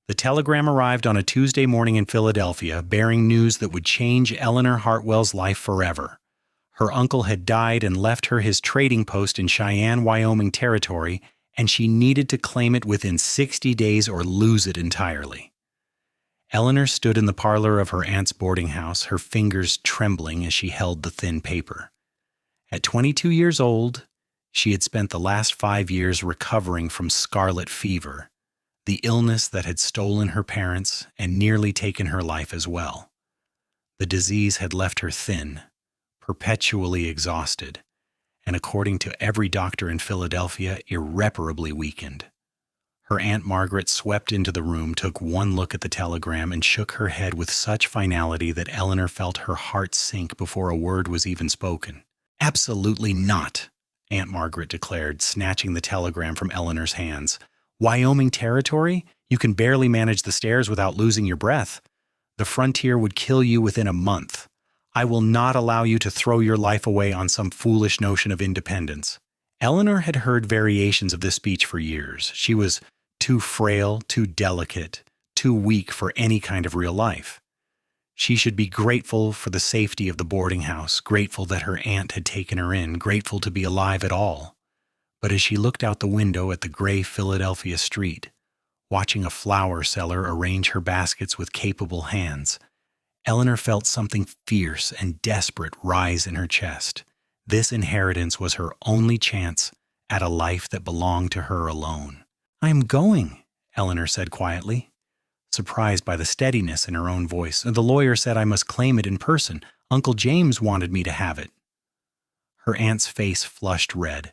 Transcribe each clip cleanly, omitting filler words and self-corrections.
The telegram arrived on a Tuesday morning in Philadelphia, bearing news that would change Eleanor Hartwell's life forever. Her uncle had died and left her his trading post in Cheyenne, Wyoming Territory, and she needed to claim it within 60 days or lose it entirely. Eleanor stood in the parlor of her aunt's boarding house, her fingers trembling as she held the thin paper. At 22 years old, she had spent the last 5 years recovering from scarlet fever, the illness that had stolen her parents and nearly taken her life as well. The disease had left her thin, perpetually exhausted, and according to every doctor in Philadelphia, irreparably weakened. Her Aunt Margaret swept into the room, took one look at the telegram, and shook her head with such finality that Eleanor felt her heart sink before a word was even spoken. "Absolutely not," Aunt Margaret declared, snatching the telegram from Eleanor's hands. "Wyoming Territory? You can barely manage the stairs without losing your breath. The frontier would kill you within a month. I will not allow you to throw your life away on some foolish notion of independence." Eleanor had heard variations of this speech for years. She was too frail, too delicate, too weak for any kind of real life. She should be grateful for the safety of the boarding house, grateful that her aunt had taken her in, grateful to be alive at all. But as she looked out the window at the gray Philadelphia street, watching a flower seller arrange her baskets with capable hands, Eleanor felt something fierce and desperate rise in her chest. This inheritance was her only chance at a life that belonged to her alone. "I am going," Eleanor said quietly, surprised by the steadiness in her own voice. "The lawyer said I must claim it in person. Uncle James wanted me to have it." Her aunt's face flushed red.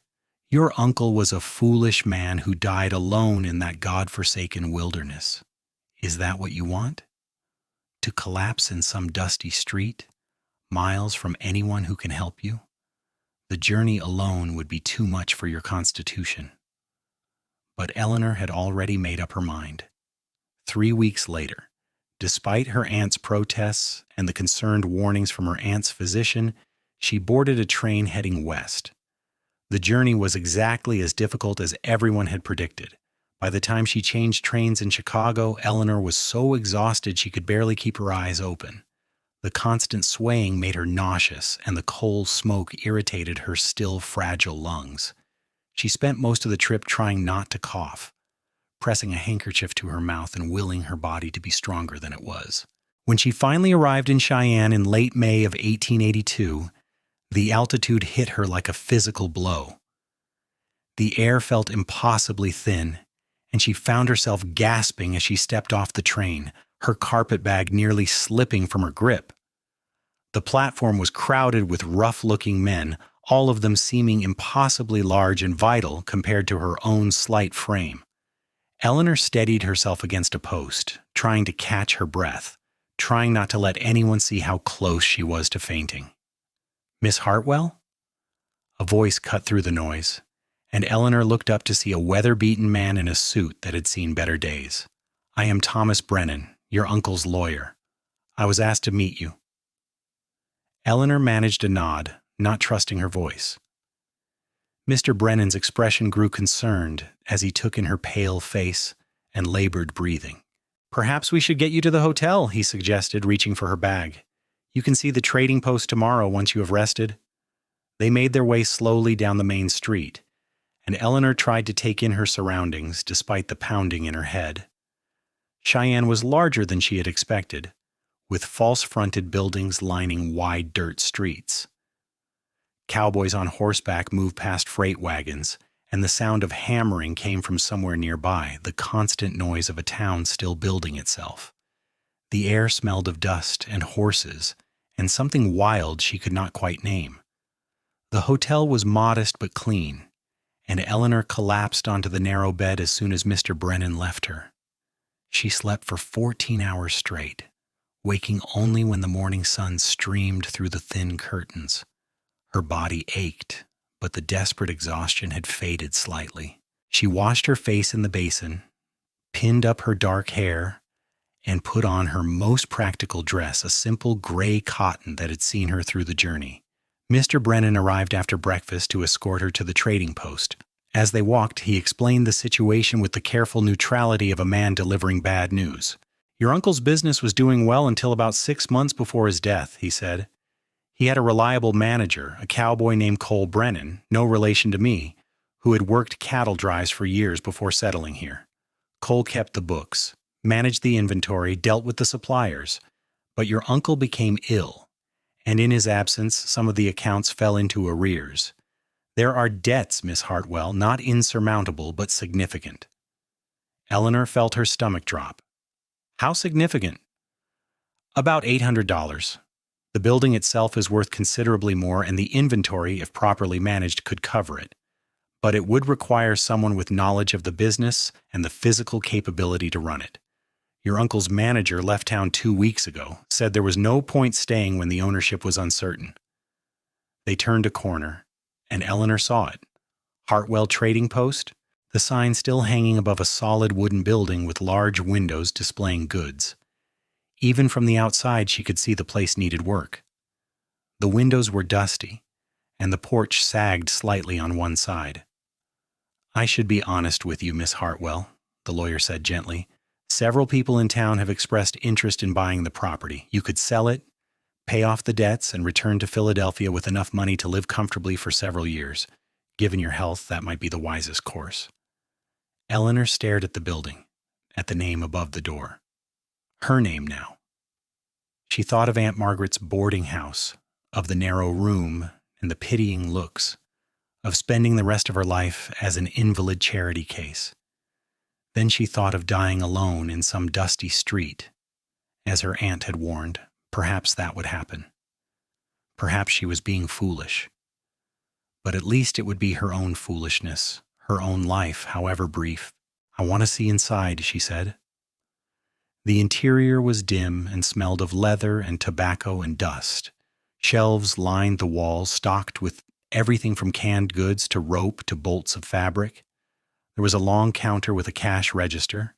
"Your uncle was a foolish man who died alone in that God-forsaken wilderness. Is that what you want? To collapse in some dusty street, miles from anyone who can help you? The journey alone would be too much for your constitution." But Eleanor had already made up her mind. 3 weeks later, despite her aunt's protests and the concerned warnings from her aunt's physician, she boarded a train heading west. The journey was exactly as difficult as everyone had predicted. By the time she changed trains in Chicago, Eleanor was so exhausted she could barely keep her eyes open. The constant swaying made her nauseous, and the coal smoke irritated her still fragile lungs. She spent most of the trip trying not to cough, pressing a handkerchief to her mouth and willing her body to be stronger than it was. When she finally arrived in Cheyenne in late May of 1882, the altitude hit her like a physical blow. The air felt impossibly thin, and she found herself gasping as she stepped off the train, her carpetbag nearly slipping from her grip. The platform was crowded with rough-looking men, all of them seeming impossibly large and vital compared to her own slight frame. Eleanor steadied herself against a post, trying to catch her breath, trying not to let anyone see how close she was to fainting. "Miss Hartwell?" A voice cut through the noise, and Eleanor looked up to see a weather-beaten man in a suit that had seen better days. "I am Thomas Brennan, your uncle's lawyer. I was asked to meet you." Eleanor managed a nod, not trusting her voice. Mr. Brennan's expression grew concerned as he took in her pale face and labored breathing. "Perhaps we should get you to the hotel," he suggested, reaching for her bag. "You can see the trading post tomorrow once you have rested." They made their way slowly down the main street, and Eleanor tried to take in her surroundings despite the pounding in her head. Cheyenne was larger than she had expected, with false-fronted buildings lining wide dirt streets. Cowboys on horseback moved past freight wagons, and the sound of hammering came from somewhere nearby, the constant noise of a town still building itself. The air smelled of dust and horses, and something wild she could not quite name. The hotel was modest but clean, and Eleanor collapsed onto the narrow bed as soon as Mr. Brennan left her. She slept for 14 hours straight, waking only when the morning sun streamed through the thin curtains. Her body ached, but the desperate exhaustion had faded slightly. She washed her face in the basin, pinned up her dark hair, and put on her most practical dress, a simple gray cotton that had seen her through the journey. Mr. Brennan arrived after breakfast to escort her to the trading post. As they walked, he explained the situation with the careful neutrality of a man delivering bad news. Your uncle's business was doing well until about 6 months before his death, he said. He had a reliable manager, a cowboy named Cole Brennan, no relation to me, who had worked cattle drives for years before settling here. Cole kept the books, managed the inventory, dealt with the suppliers. But your uncle became ill, and in his absence, some of the accounts fell into arrears. There are debts, Miss Hartwell, not insurmountable, but significant. Eleanor felt her stomach drop. How significant? About $800. The building itself is worth considerably more, and the inventory, if properly managed, could cover it. But it would require someone with knowledge of the business and the physical capability to run it. Your uncle's manager left town 2 weeks ago, said there was no point staying when the ownership was uncertain. They turned a corner, and Eleanor saw it. Hartwell Trading Post, the sign still hanging above a solid wooden building with large windows displaying goods. Even from the outside, she could see the place needed work. The windows were dusty, and the porch sagged slightly on one side. I should be honest with you, Miss Hartwell, the lawyer said gently. Several people in town have expressed interest in buying the property. You could sell it, pay off the debts, and return to Philadelphia with enough money to live comfortably for several years. Given your health, that might be the wisest course. Eleanor stared at the building, at the name above the door. Her name now. She thought of Aunt Margaret's boarding house, of the narrow room and the pitying looks, of spending the rest of her life as an invalid charity case. Then she thought of dying alone in some dusty street. As her aunt had warned, perhaps that would happen. Perhaps she was being foolish. But at least it would be her own foolishness, her own life, however brief. I want to see inside, she said. The interior was dim and smelled of leather and tobacco and dust. Shelves lined the walls, stocked with everything from canned goods to rope to bolts of fabric. There was a long counter with a cash register,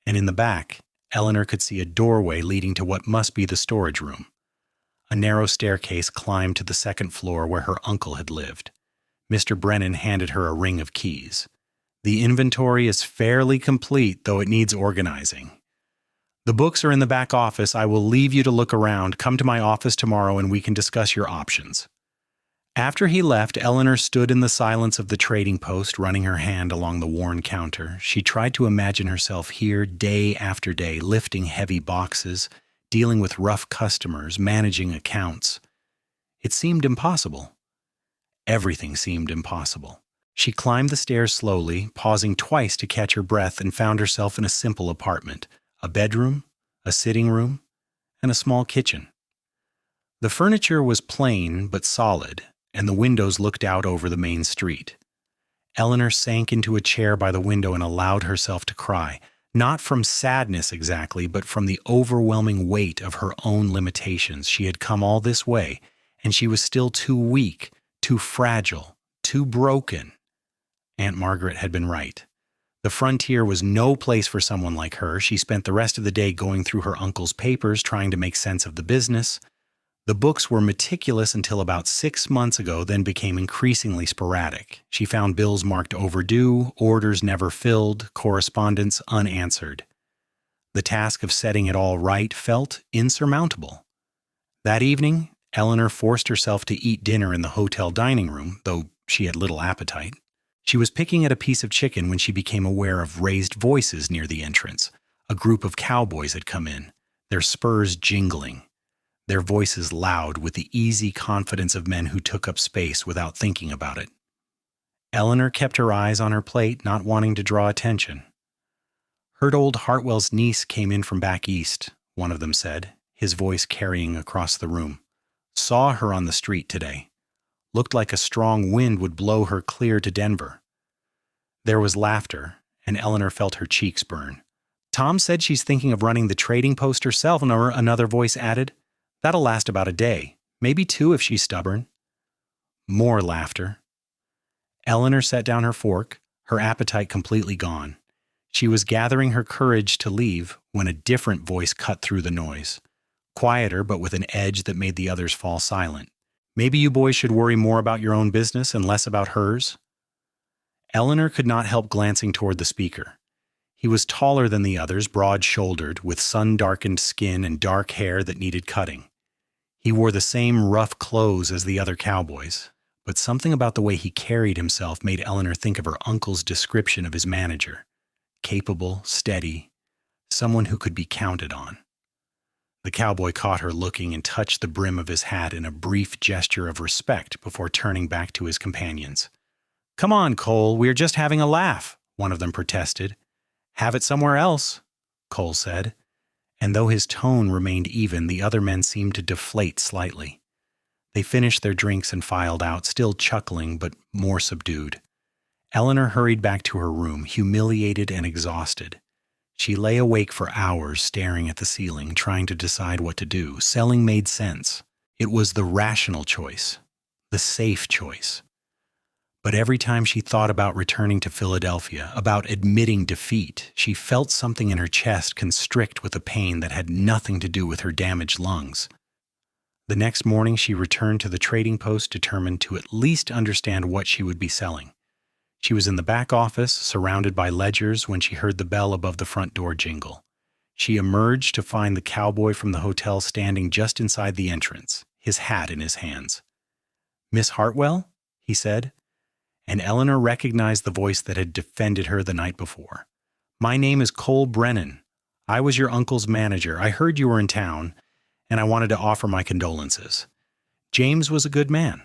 and in the back, Eleanor could see a doorway leading to what must be the storage room. A narrow staircase climbed to the second floor where her uncle had lived. Mr. Brennan handed her a ring of keys. The inventory is fairly complete, though it needs organizing. The books are in the back office. I will leave you to look around. Come to my office tomorrow and we can discuss your options. After he left, Eleanor stood in the silence of the trading post, running her hand along the worn counter. She tried to imagine herself here day after day, lifting heavy boxes, dealing with rough customers, managing accounts. It seemed impossible. Everything seemed impossible. She climbed the stairs slowly, pausing twice to catch her breath, and found herself in a simple apartment. A bedroom, a sitting room, and a small kitchen. The furniture was plain but solid, and the windows looked out over the main street. Eleanor sank into a chair by the window and allowed herself to cry, not from sadness exactly, but from the overwhelming weight of her own limitations. She had come all this way, and she was still too weak, too fragile, too broken. Aunt Margaret had been right. The frontier was no place for someone like her. She spent the rest of the day going through her uncle's papers, trying to make sense of the business. The books were meticulous until about 6 months ago, then became increasingly sporadic. She found bills marked overdue, orders never filled, correspondence unanswered. The task of setting it all right felt insurmountable. That evening, Eleanor forced herself to eat dinner in the hotel dining room, though she had little appetite. She was picking at a piece of chicken when she became aware of raised voices near the entrance. A group of cowboys had come in, their spurs jingling, their voices loud with the easy confidence of men who took up space without thinking about it. Eleanor kept her eyes on her plate, not wanting to draw attention. Heard old Hartwell's niece came in from back east, one of them said, his voice carrying across the room. Saw her on the street today. Looked like a strong wind would blow her clear to Denver. There was laughter, and Eleanor felt her cheeks burn. Tom said she's thinking of running the trading post herself, and another voice added, that'll last about a day, maybe 2 if she's stubborn. More laughter. Eleanor set down her fork, her appetite completely gone. She was gathering her courage to leave when a different voice cut through the noise. Quieter, but with an edge that made the others fall silent. Maybe you boys should worry more about your own business and less about hers. Eleanor could not help glancing toward the speaker. He was taller than the others, broad-shouldered, with sun-darkened skin and dark hair that needed cutting. He wore the same rough clothes as the other cowboys, but something about the way he carried himself made Eleanor think of her uncle's description of his manager. Capable, steady, someone who could be counted on. The cowboy caught her looking and touched the brim of his hat in a brief gesture of respect before turning back to his companions. "Come on, Cole, we are just having a laugh," one of them protested. "Have it somewhere else," Cole said, and though his tone remained even, the other men seemed to deflate slightly. They finished their drinks and filed out, still chuckling but more subdued. Eleanor hurried back to her room, humiliated and exhausted. She lay awake for hours staring at the ceiling, trying to decide what to do. Selling made sense. It was the rational choice, the safe choice. But every time she thought about returning to Philadelphia, about admitting defeat, she felt something in her chest constrict with a pain that had nothing to do with her damaged lungs. The next morning she returned to the trading post determined to at least understand what she would be selling. She was in the back office, surrounded by ledgers, when she heard the bell above the front door jingle. She emerged to find the cowboy from the hotel standing just inside the entrance, his hat in his hands. "Miss Hartwell?" he said, and Eleanor recognized the voice that had defended her the night before. "My name is Cole Brennan. I was your uncle's manager. I heard you were in town, and I wanted to offer my condolences. James was a good man."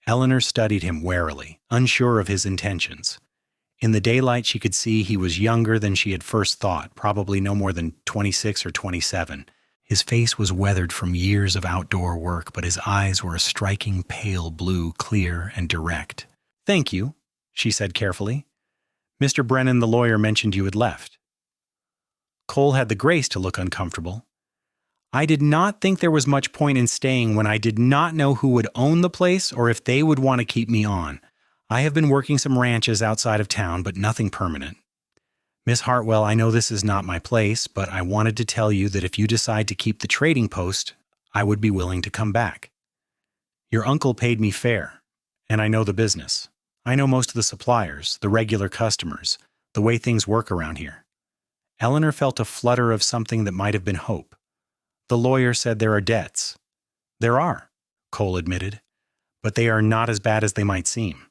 Eleanor studied him warily, unsure of his intentions. In the daylight she could see he was younger than she had first thought, probably no more than 26 or 27. His face was weathered from years of outdoor work, but his eyes were a striking pale blue, clear and direct. "Thank you," she said carefully. "Mr. Brennan, the lawyer, mentioned you had left." Cole had the grace to look uncomfortable. "I did not think there was much point in staying when I did not know who would own the place or if they would want to keep me on. I have been working some ranches outside of town, but nothing permanent. Miss Hartwell, I know this is not my place, but I wanted to tell you that if you decide to keep the trading post, I would be willing to come back. Your uncle paid me fair, and I know the business. I know most of the suppliers, the regular customers, the way things work around here." Eleanor felt a flutter of something that might have been hope. "The lawyer said there are debts." "There are," Cole admitted, "but they are not as bad as they might seem.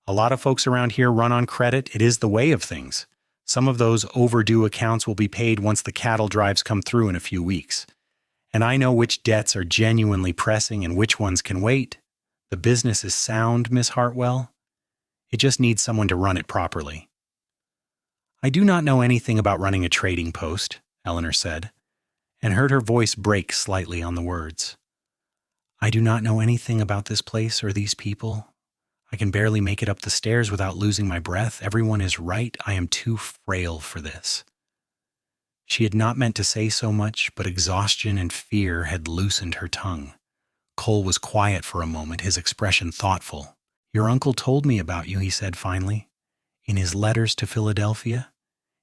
A lot of folks around here run on credit. It is the way of things. Some of those overdue accounts will be paid once the cattle drives come through in a few weeks. And I know which debts are genuinely pressing and which ones can wait. The business is sound, Miss Hartwell. It just needs someone to run it properly." "I do not know anything about running a trading post," Eleanor said, and heard her voice break slightly on the words. "I do not know anything about this place or these people. I can barely make it up the stairs without losing my breath. Everyone is right. I am too frail for this." She had not meant to say so much, but exhaustion and fear had loosened her tongue. Cole was quiet for a moment, his expression thoughtful. "Your uncle told me about you," he said finally. "In his letters to Philadelphia,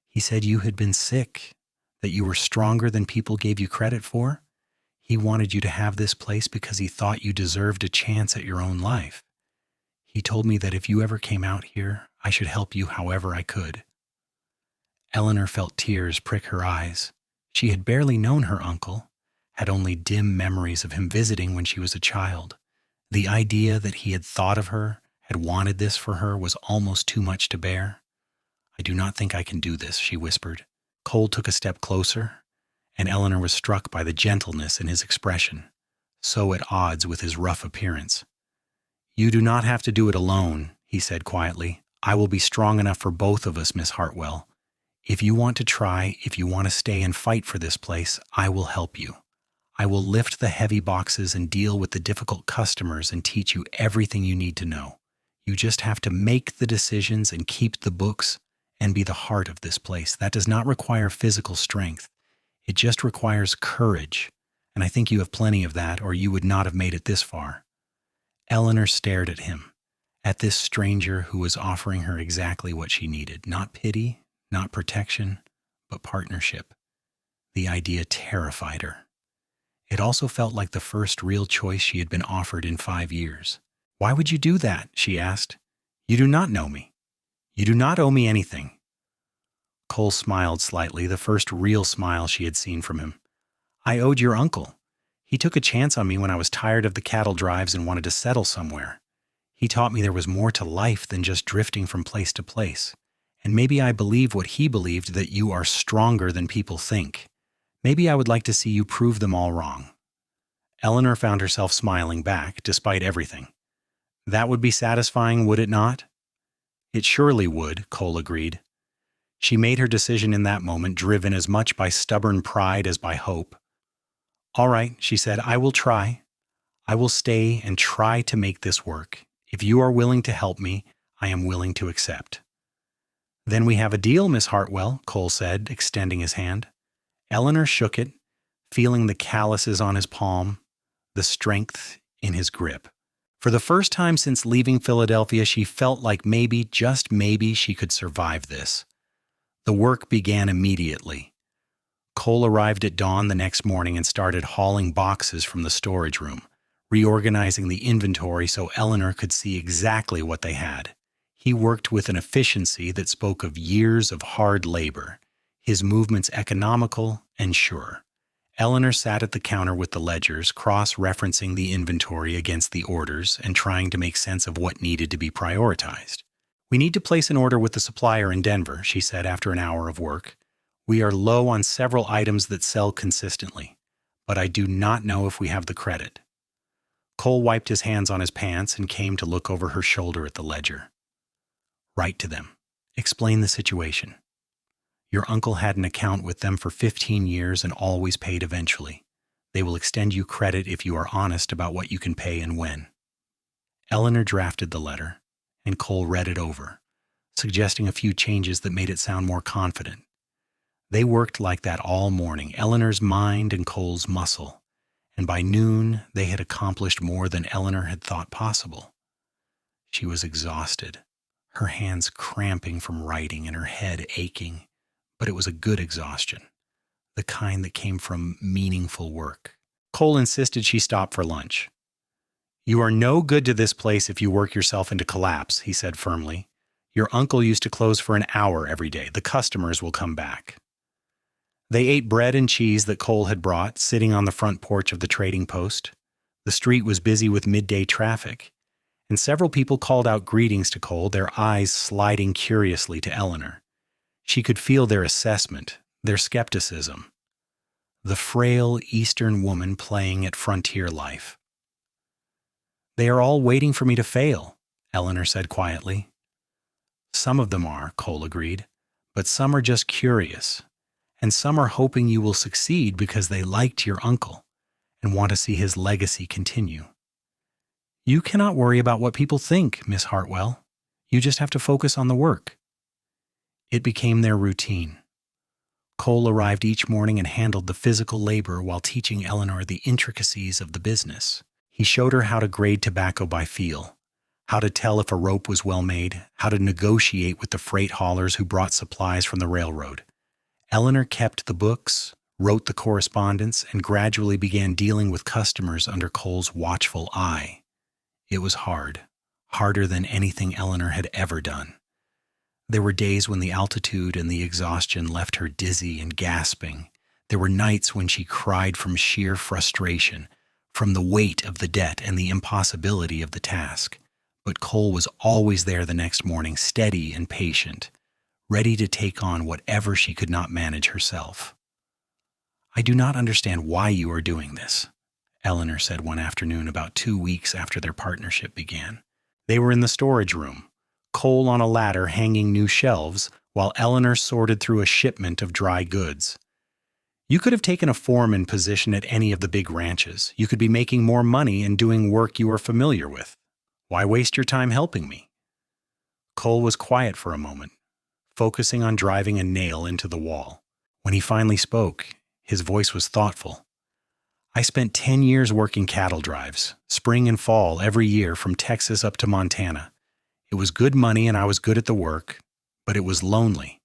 he said you had been sick, that you were stronger than people gave you credit for. He wanted you to have this place because he thought you deserved a chance at your own life. He told me that if you ever came out here, I should help you however I could." Eleanor felt tears prick her eyes. She had barely known her uncle, had only dim memories of him visiting when she was a child. The idea that he had thought of her, had wanted this for her, was almost too much to bear. "I do not think I can do this," she whispered. Cole took a step closer, and Eleanor was struck by the gentleness in his expression, so at odds with his rough appearance. "You do not have to do it alone," he said quietly. "I will be strong enough for both of us, Miss Hartwell. If you want to try, if you want to stay and fight for this place, I will help you. I will lift the heavy boxes and deal with the difficult customers and teach you everything you need to know. You just have to make the decisions and keep the books and be the heart of this place. That does not require physical strength. It just requires courage, and I think you have plenty of that, or you would not have made it this far." Eleanor stared at him, at this stranger who was offering her exactly what she needed. Not pity, not protection, but partnership. The idea terrified her. It also felt like the first real choice she had been offered in 5 years. "Why would you do that?" she asked. "You do not know me." You do not owe me anything. Cole smiled slightly, the first real smile she had seen from him. I owed your uncle. He took a chance on me when I was tired of the cattle drives and wanted to settle somewhere. He taught me there was more to life than just drifting from place to place. And maybe I believe what he believed, that you are stronger than people think. Maybe I would like to see you prove them all wrong. Eleanor found herself smiling back, despite everything. That would be satisfying, would it not? It surely would, Cole agreed. She made her decision in that moment, driven as much by stubborn pride as by hope. All right, she said, I will try. I will stay and try to make this work. If you are willing to help me, I am willing to accept. Then we have a deal, Miss Hartwell, Cole said, extending his hand. Eleanor shook it, feeling the calluses on his palm, the strength in his grip. For the first time since leaving Philadelphia, she felt like maybe, just maybe, she could survive this. The work began immediately. Cole arrived at dawn the next morning and started hauling boxes from the storage room, reorganizing the inventory so Eleanor could see exactly what they had. He worked with an efficiency that spoke of years of hard labor, his movements economical and sure. Eleanor sat at the counter with the ledgers, cross-referencing the inventory against the orders and trying to make sense of what needed to be prioritized. We need to place an order with the supplier in Denver, she said after an hour of work. We are low on several items that sell consistently, but I do not know if we have the credit. Cole wiped his hands on his pants and came to look over her shoulder at the ledger. Write to them. Explain the situation. Your uncle had an account with them for 15 years and always paid eventually. They will extend you credit if you are honest about what you can pay and when. Eleanor drafted the letter, and Cole read it over, suggesting a few changes that made it sound more confident. They worked like that all morning, Eleanor's mind and Cole's muscle, and by noon they had accomplished more than Eleanor had thought possible. She was exhausted, her hands cramping from writing and her head aching, but it was a good exhaustion, the kind that came from meaningful work. Cole insisted she stop for lunch. You are no good to this place if you work yourself into collapse, he said firmly. Your uncle used to close for an hour every day. The customers will come back. They ate bread and cheese that Cole had brought, sitting on the front porch of the trading post. The street was busy with midday traffic, and several people called out greetings to Cole, their eyes sliding curiously to Eleanor. She could feel their assessment, their skepticism. The frail Eastern woman playing at frontier life. They are all waiting for me to fail, Eleanor said quietly. Some of them are, Cole agreed, but some are just curious, and some are hoping you will succeed because they liked your uncle and want to see his legacy continue. You cannot worry about what people think, Miss Hartwell. You just have to focus on the work. It became their routine. Cole arrived each morning and handled the physical labor while teaching Eleanor the intricacies of the business. He showed her how to grade tobacco by feel, how to tell if a rope was well made, how to negotiate with the freight haulers who brought supplies from the railroad. Eleanor kept the books, wrote the correspondence, and gradually began dealing with customers under Cole's watchful eye. It was hard, harder than anything Eleanor had ever done. There were days when the altitude and the exhaustion left her dizzy and gasping. There were nights when she cried from sheer frustration, from the weight of the debt and the impossibility of the task. But Cole was always there the next morning, steady and patient, ready to take on whatever she could not manage herself. I do not understand why you are doing this, Eleanor said one afternoon about 2 weeks after their partnership began. They were in the storage room, Cole on a ladder hanging new shelves, while Eleanor sorted through a shipment of dry goods. You could have taken a foreman position at any of the big ranches. You could be making more money and doing work you are familiar with. Why waste your time helping me? Cole was quiet for a moment, focusing on driving a nail into the wall. When he finally spoke, his voice was thoughtful. I spent 10 years working cattle drives, spring and fall every year from Texas up to Montana. It was good money and I was good at the work, but it was lonely.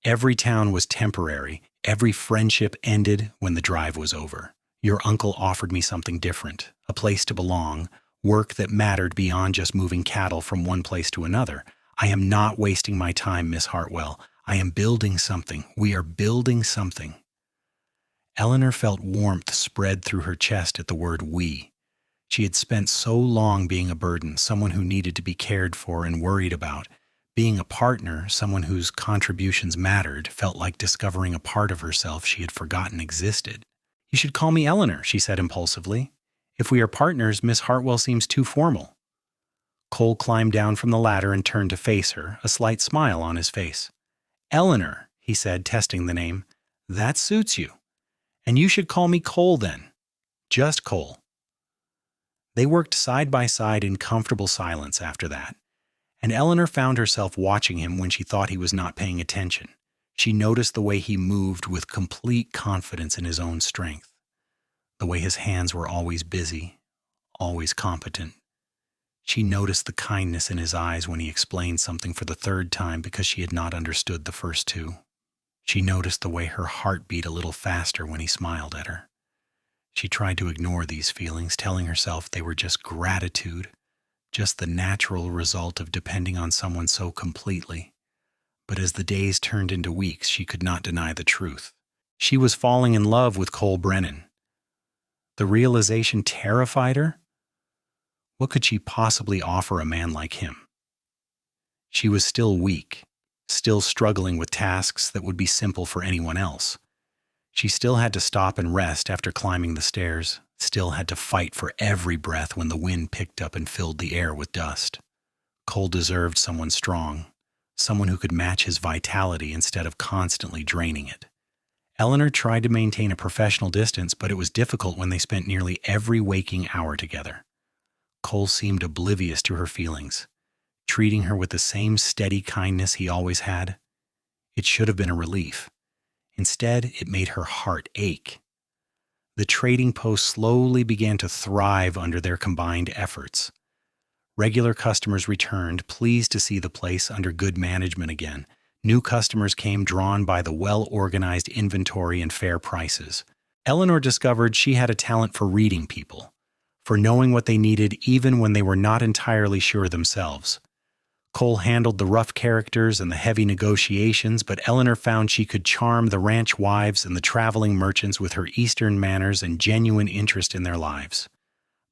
Every town was temporary. Every friendship ended when the drive was over. Your uncle offered me something different, a place to belong, work that mattered beyond just moving cattle from one place to another. I am not wasting my time, Miss Hartwell. I am building something. We are building something. Eleanor felt warmth spread through her chest at the word we. She had spent so long being a burden, someone who needed to be cared for and worried about. Being a partner, someone whose contributions mattered, felt like discovering a part of herself she had forgotten existed. You should call me Eleanor, she said impulsively. If we are partners, Miss Hartwell seems too formal. Cole climbed down from the ladder and turned to face her, a slight smile on his face. Eleanor, he said, testing the name. That suits you. And you should call me Cole then. Just Cole. They worked side by side in comfortable silence after that, and Eleanor found herself watching him when she thought he was not paying attention. She noticed the way he moved with complete confidence in his own strength, the way his hands were always busy, always competent. She noticed the kindness in his eyes when he explained something for the third time because she had not understood the first two. She noticed the way her heart beat a little faster when he smiled at her. She tried to ignore these feelings, telling herself they were just gratitude, just the natural result of depending on someone so completely. But as the days turned into weeks, she could not deny the truth. She was falling in love with Cole Brennan. The realization terrified her. What could she possibly offer a man like him? She was still weak, still struggling with tasks that would be simple for anyone else. She still had to stop and rest after climbing the stairs, still had to fight for every breath when the wind picked up and filled the air with dust. Cole deserved someone strong, someone who could match his vitality instead of constantly draining it. Eleanor tried to maintain a professional distance, but it was difficult when they spent nearly every waking hour together. Cole seemed oblivious to her feelings, treating her with the same steady kindness he always had. It should have been a relief. Instead, it made her heart ache. The trading post slowly began to thrive under their combined efforts. Regular customers returned, pleased to see the place under good management again. New customers came drawn by the well-organized inventory and fair prices. Eleanor discovered she had a talent for reading people, for knowing what they needed even when they were not entirely sure themselves. Cole handled the rough characters and the heavy negotiations, but Eleanor found she could charm the ranch wives and the traveling merchants with her Eastern manners and genuine interest in their lives.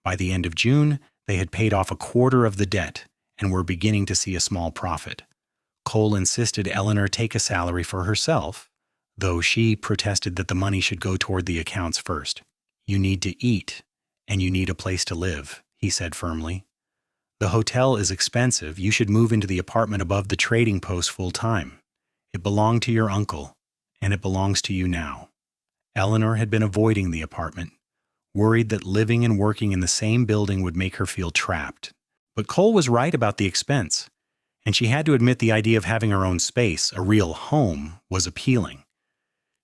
By the end of June, they had paid off a quarter of the debt and were beginning to see a small profit. Cole insisted Eleanor take a salary for herself, though she protested that the money should go toward the accounts first. You need to eat, and you need a place to live, he said firmly. The hotel is expensive. You should move into the apartment above the trading post full time. It belonged to your uncle, and it belongs to you now. Eleanor had been avoiding the apartment, worried that living and working in the same building would make her feel trapped. But Cole was right about the expense, and she had to admit the idea of having her own space, a real home, was appealing.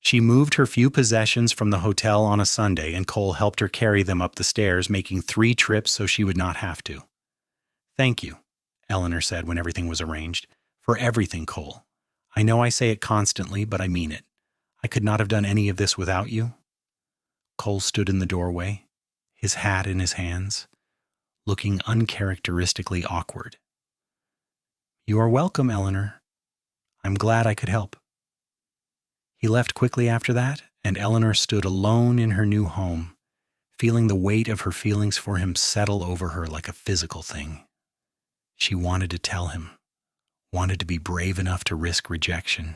She moved her few possessions from the hotel on a Sunday, and Cole helped her carry them up the stairs, making 3 trips so she would not have to. Thank you, Eleanor said when everything was arranged. For everything, Cole. I know I say it constantly, but I mean it. I could not have done any of this without you. Cole stood in the doorway, his hat in his hands, looking uncharacteristically awkward. You are welcome, Eleanor. I'm glad I could help. He left quickly after that, and Eleanor stood alone in her new home, feeling the weight of her feelings for him settle over her like a physical thing. She wanted to tell him, wanted to be brave enough to risk rejection,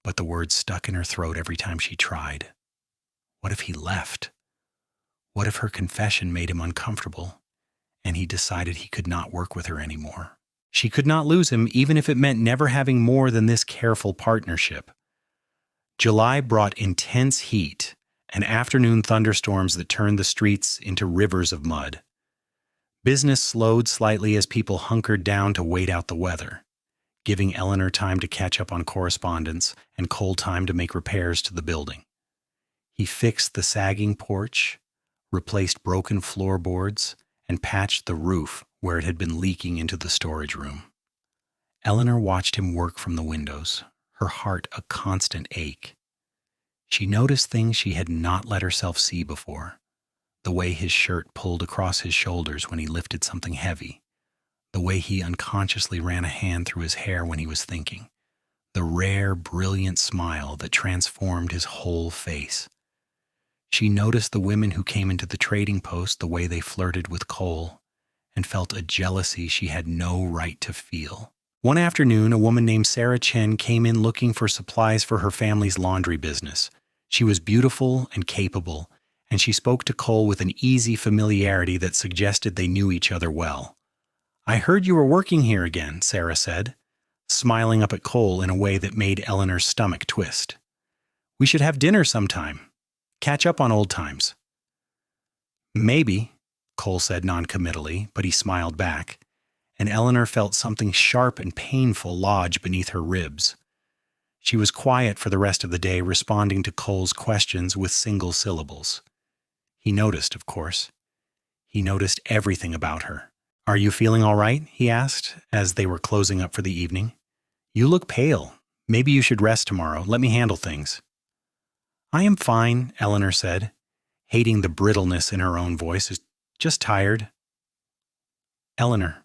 but the words stuck in her throat every time she tried. What if he left? What if her confession made him uncomfortable, and he decided he could not work with her anymore? She could not lose him, even if it meant never having more than this careful partnership. July brought intense heat and afternoon thunderstorms that turned the streets into rivers of mud. Business slowed slightly as people hunkered down to wait out the weather, giving Eleanor time to catch up on correspondence and Cole time to make repairs to the building. He fixed the sagging porch, replaced broken floorboards, and patched the roof where it had been leaking into the storage room. Eleanor watched him work from the windows, her heart a constant ache. She noticed things she had not let herself see before. The way his shirt pulled across his shoulders when he lifted something heavy, the way he unconsciously ran a hand through his hair when he was thinking, the rare, brilliant smile that transformed his whole face. She noticed the women who came into the trading post the way they flirted with Cole, and felt a jealousy she had no right to feel. One afternoon, a woman named Sarah Chen came in looking for supplies for her family's laundry business. She was beautiful and capable, and she spoke to Cole with an easy familiarity that suggested they knew each other well. "I heard you were working here again," Sarah said, smiling up at Cole in a way that made Eleanor's stomach twist. "We should have dinner sometime. Catch up on old times." "Maybe," Cole said noncommittally, but he smiled back, and Eleanor felt something sharp and painful lodge beneath her ribs. She was quiet for the rest of the day, responding to Cole's questions with single syllables. He noticed, of course. He noticed everything about her. "Are you feeling all right?" he asked, as they were closing up for the evening. "You look pale. Maybe you should rest tomorrow. Let me handle things." "I am fine," Eleanor said, hating the brittleness in her own voice. "Just tired." "Eleanor."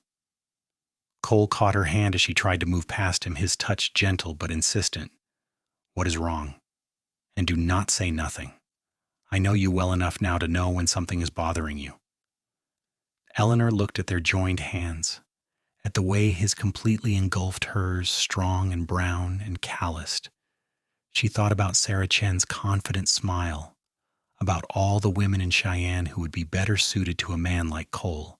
Cole caught her hand as she tried to move past him, his touch gentle but insistent. "What is wrong? And do not say nothing. I know you well enough now to know when something is bothering you." Eleanor looked at their joined hands, at the way his completely engulfed hers, strong and brown and calloused. She thought about Sarah Chen's confident smile, about all the women in Cheyenne who would be better suited to a man like Cole.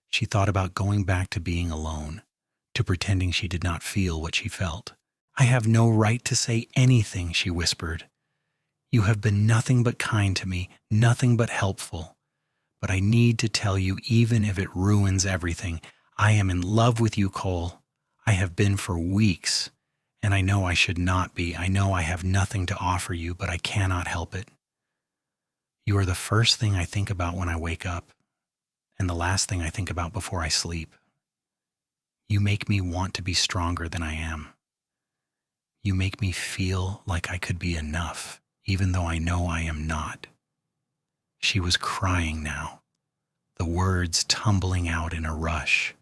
She thought about going back to being alone, to pretending she did not feel what she felt. "I have no right to say anything," she whispered. "You have been nothing but kind to me, nothing but helpful. But I need to tell you, even if it ruins everything, I am in love with you, Cole. I have been for weeks, and I know I should not be. I know I have nothing to offer you, but I cannot help it. You are the first thing I think about when I wake up, and the last thing I think about before I sleep. You make me want to be stronger than I am. You make me feel like I could be enough, even though I know I am not." She was crying now, the words tumbling out in a rush.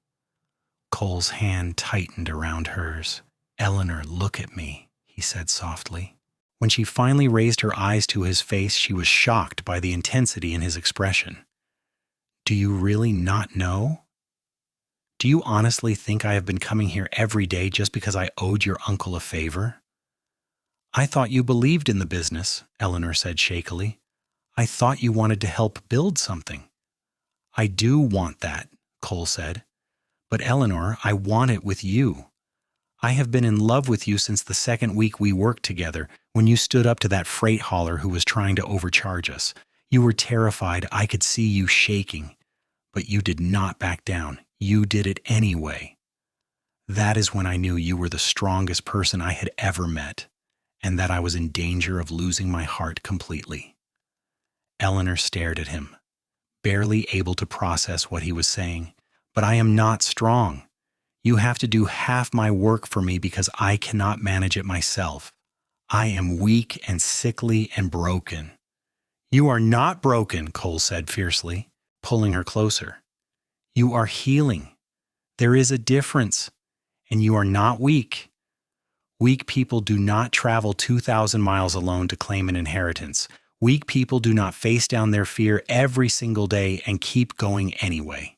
Cole's hand tightened around hers. "Eleanor, look at me," he said softly. When she finally raised her eyes to his face, she was shocked by the intensity in his expression. "Do you really not know? Do you honestly think I have been coming here every day just because I owed your uncle a favor?" "I thought you believed in the business," Eleanor said shakily. "I thought you wanted to help build something." "I do want that," Cole said. "But Eleanor, I want it with you. I have been in love with you since the second week we worked together, when you stood up to that freight hauler who was trying to overcharge us. You were terrified. I could see you shaking. But you did not back down. You did it anyway. That is when I knew you were the strongest person I had ever met, and that I was in danger of losing my heart completely." Eleanor stared at him, barely able to process what he was saying. "But I am not strong. You have to do half my work for me because I cannot manage it myself. I am weak and sickly and broken." "You are not broken," Cole said fiercely, pulling her closer. "You are healing. There is a difference. And you are not weak. Weak people do not travel 2,000 miles alone to claim an inheritance. Weak people do not face down their fear every single day and keep going anyway.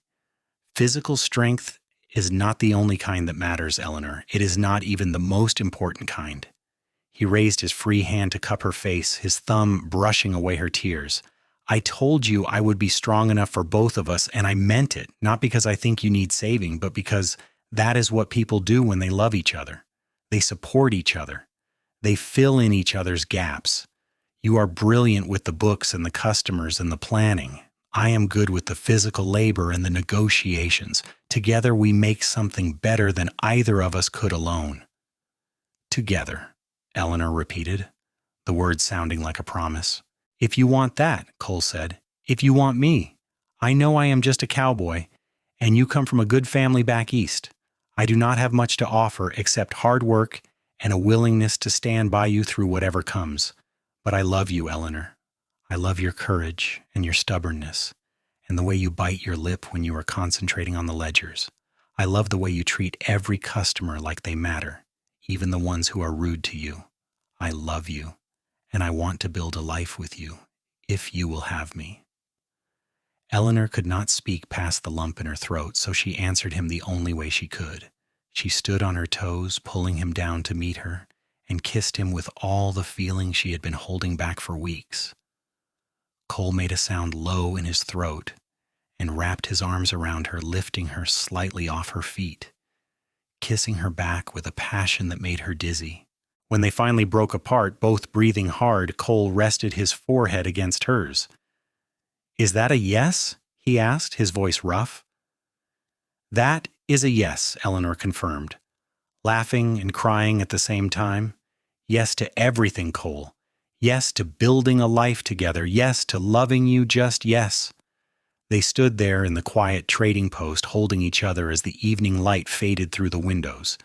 Physical strength is not the only kind that matters, Eleanor. It is not even the most important kind." He raised his free hand to cup her face, his thumb brushing away her tears. "I told you I would be strong enough for both of us, and I meant it, not because I think you need saving, but because that is what people do when they love each other. They support each other. They fill in each other's gaps. You are brilliant with the books and the customers and the planning. I am good with the physical labor and the negotiations. Together we make something better than either of us could alone." "Together," Eleanor repeated, the words sounding like a promise. "If you want that," Cole said. "If you want me. I know I am just a cowboy, and you come from a good family back east. I do not have much to offer except hard work and a willingness to stand by you through whatever comes. But I love you, Eleanor. I love your courage and your stubbornness, and the way you bite your lip when you are concentrating on the ledgers. I love the way you treat every customer like they matter, even the ones who are rude to you. I love you, and I want to build a life with you, if you will have me." Eleanor could not speak past the lump in her throat, so she answered him the only way she could. She stood on her toes, pulling him down to meet her, and kissed him with all the feeling she had been holding back for weeks. Cole made a sound low in his throat and wrapped his arms around her, lifting her slightly off her feet, kissing her back with a passion that made her dizzy. When they finally broke apart, both breathing hard, Cole rested his forehead against hers. "Is that a yes?" he asked, his voice rough. "That is a yes," Eleanor confirmed, laughing and crying at the same time. "Yes to everything, Cole. Yes to building a life together. Yes to loving you, just yes." They stood there in the quiet trading post, holding each other as the evening light faded through the windows.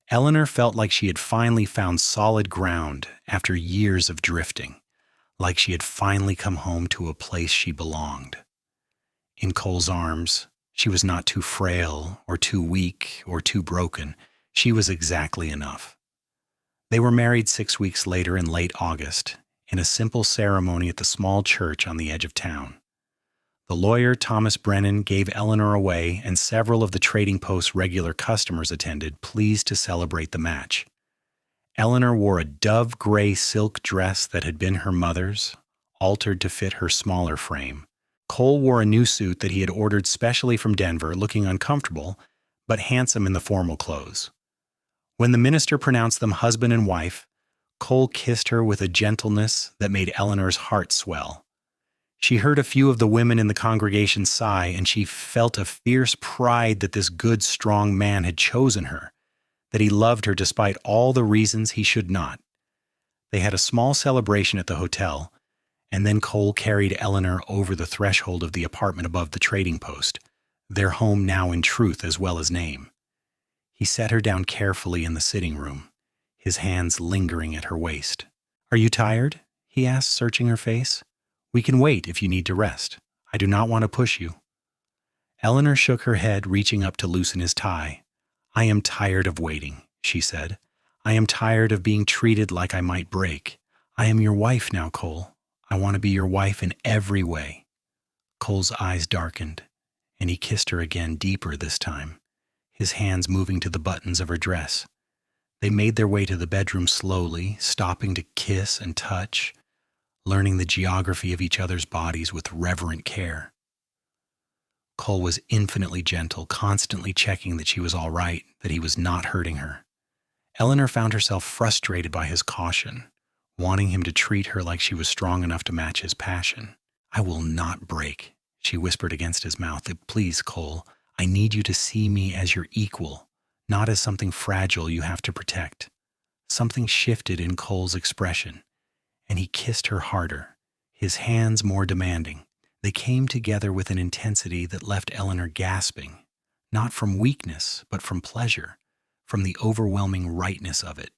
Eleanor felt like she had finally found solid ground after years of drifting, like she had finally come home to a place she belonged. In Cole's arms, she was not too frail or too weak or too broken. She was exactly enough. They were married 6 weeks later in late August, in a simple ceremony at the small church on the edge of town. The lawyer, Thomas Brennan, gave Eleanor away, and several of the trading post's regular customers attended, pleased to celebrate the match. Eleanor wore a dove gray silk dress that had been her mother's, altered to fit her smaller frame. Cole wore a new suit that he had ordered specially from Denver, looking uncomfortable, but handsome in the formal clothes. When the minister pronounced them husband and wife, Cole kissed her with a gentleness that made Eleanor's heart swell. She heard a few of the women in the congregation sigh, and she felt a fierce pride that this good, strong man had chosen her, that he loved her despite all the reasons he should not. They had a small celebration at the hotel, and then Cole carried Eleanor over the threshold of the apartment above the trading post, their home now in truth as well as name. He set her down carefully in the sitting room, his hands lingering at her waist. "Are you tired?" he asked, searching her face. "We can wait if you need to rest. I do not want to push you." Eleanor shook her head, reaching up to loosen his tie. "I am tired of waiting," she said. "I am tired of being treated like I might break. I am your wife now, Cole. I want to be your wife in every way." Cole's eyes darkened, and he kissed her again, deeper this time, his hands moving to the buttons of her dress. They made their way to the bedroom slowly, stopping to kiss and touch, learning the geography of each other's bodies with reverent care. Cole was infinitely gentle, constantly checking that she was all right, that he was not hurting her. Eleanor found herself frustrated by his caution, wanting him to treat her like she was strong enough to match his passion. "I will not break," she whispered against his mouth. "Please, Cole, I need you to see me as your equal, not as something fragile you have to protect." Something shifted in Cole's expression, and he kissed her harder, his hands more demanding. They came together with an intensity that left Eleanor gasping, not from weakness, but from pleasure, from the overwhelming rightness of it.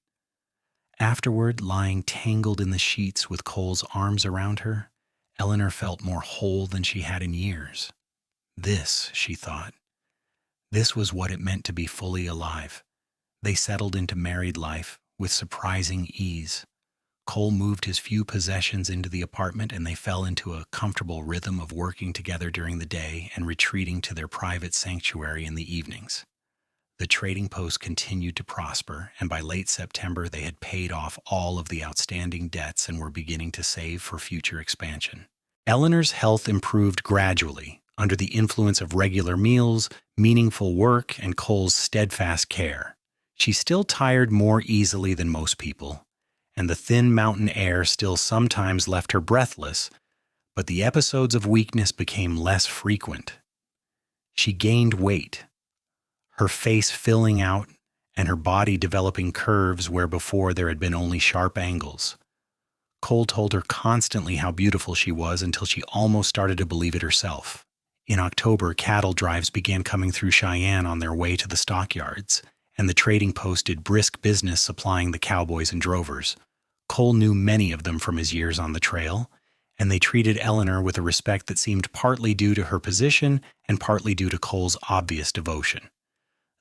Afterward, lying tangled in the sheets with Cole's arms around her, Eleanor felt more whole than she had in years. This, she thought, this was what it meant to be fully alive. They settled into married life with surprising ease. Cole moved his few possessions into the apartment, and they fell into a comfortable rhythm of working together during the day and retreating to their private sanctuary in the evenings. The trading post continued to prosper, and by late September they had paid off all of the outstanding debts and were beginning to save for future expansion. Eleanor's health improved gradually under the influence of regular meals, meaningful work, and Cole's steadfast care. She still tired more easily than most people, and the thin mountain air still sometimes left her breathless, but the episodes of weakness became less frequent. She gained weight, her face filling out and her body developing curves where before there had been only sharp angles. Cole told her constantly how beautiful she was until she almost started to believe it herself. In October, cattle drives began coming through Cheyenne on their way to the stockyards, and the trading post did brisk business supplying the cowboys and drovers. Cole knew many of them from his years on the trail, and they treated Eleanor with a respect that seemed partly due to her position and partly due to Cole's obvious devotion.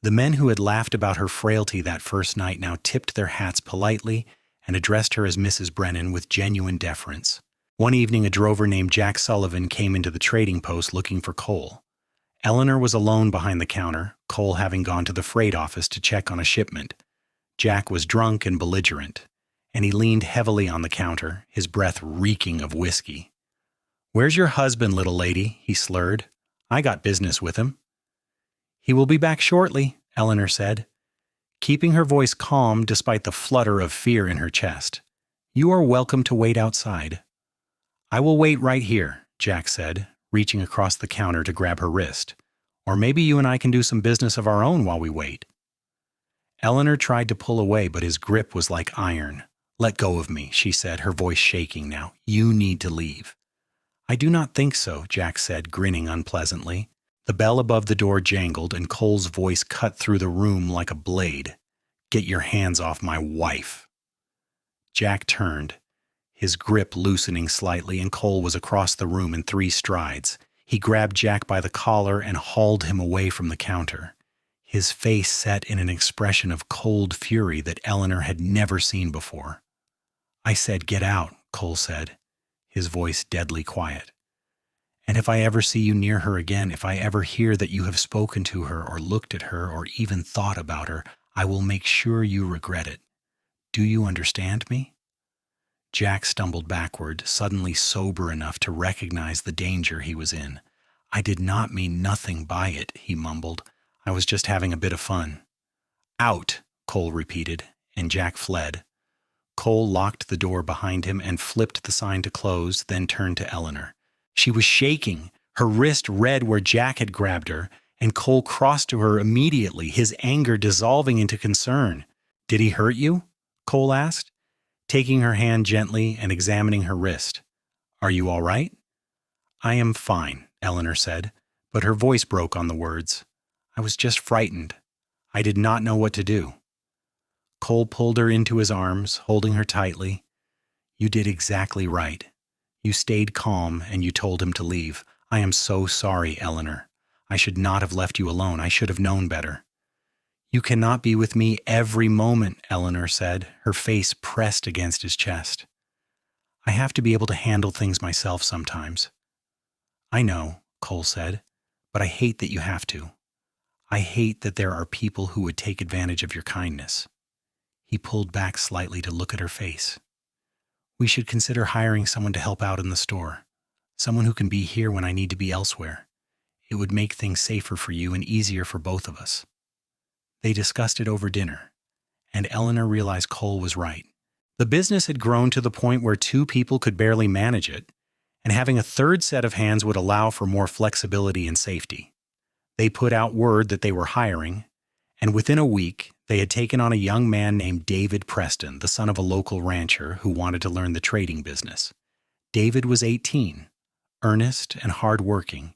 The men who had laughed about her frailty that first night now tipped their hats politely and addressed her as Mrs. Brennan with genuine deference. One evening, a drover named Jack Sullivan came into the trading post looking for Cole. Eleanor was alone behind the counter, Cole having gone to the freight office to check on a shipment. Jack was drunk and belligerent, and he leaned heavily on the counter, his breath reeking of whiskey. "Where's your husband, little lady?" he slurred. "I got business with him." "He will be back shortly," Eleanor said, keeping her voice calm despite the flutter of fear in her chest. "You are welcome to wait outside." "I will wait right here," Jack said, reaching across the counter to grab her wrist. "Or maybe you and I can do some business of our own while we wait." Eleanor tried to pull away, but his grip was like iron. "Let go of me," she said, her voice shaking now. "You need to leave." "I do not think so," Jack said, grinning unpleasantly. The bell above the door jangled, and Cole's voice cut through the room like a blade. "Get your hands off my wife." Jack turned, his grip loosening slightly, and Cole was across the room in 3 strides. He grabbed Jack by the collar and hauled him away from the counter. His face set in an expression of cold fury that Eleanor had never seen before. "I said get out," Cole said, his voice deadly quiet. "And if I ever see you near her again, if I ever hear that you have spoken to her or looked at her or even thought about her, I will make sure you regret it. Do you understand me?" Jack stumbled backward, suddenly sober enough to recognize the danger he was in. "I did not mean nothing by it," he mumbled. "I was just having a bit of fun." "Out," Cole repeated, and Jack fled. Cole locked the door behind him and flipped the sign to close, then turned to Eleanor. She was shaking, her wrist red where Jack had grabbed her, and Cole crossed to her immediately, his anger dissolving into concern. "Did he hurt you?" Cole asked, taking her hand gently and examining her wrist. "Are you all right?" "I am fine," Eleanor said, but her voice broke on the words. "I was just frightened. I did not know what to do." Cole pulled her into his arms, holding her tightly. "You did exactly right. You stayed calm and you told him to leave. I am so sorry, Eleanor. I should not have left you alone. I should have known better." "You cannot be with me every moment," Eleanor said, her face pressed against his chest. "I have to be able to handle things myself sometimes." "I know," Cole said, "but I hate that you have to. I hate that there are people who would take advantage of your kindness." He pulled back slightly to look at her face. "We should consider hiring someone to help out in the store. Someone who can be here when I need to be elsewhere. It would make things safer for you and easier for both of us." They discussed it over dinner, and Eleanor realized Cole was right. The business had grown to the point where 2 people could barely manage it, and having a 3rd set of hands would allow for more flexibility and safety. They put out word that they were hiring, and within a week, they had taken on a young man named David Preston, the son of a local rancher who wanted to learn the trading business. David was 18, earnest and hard-working,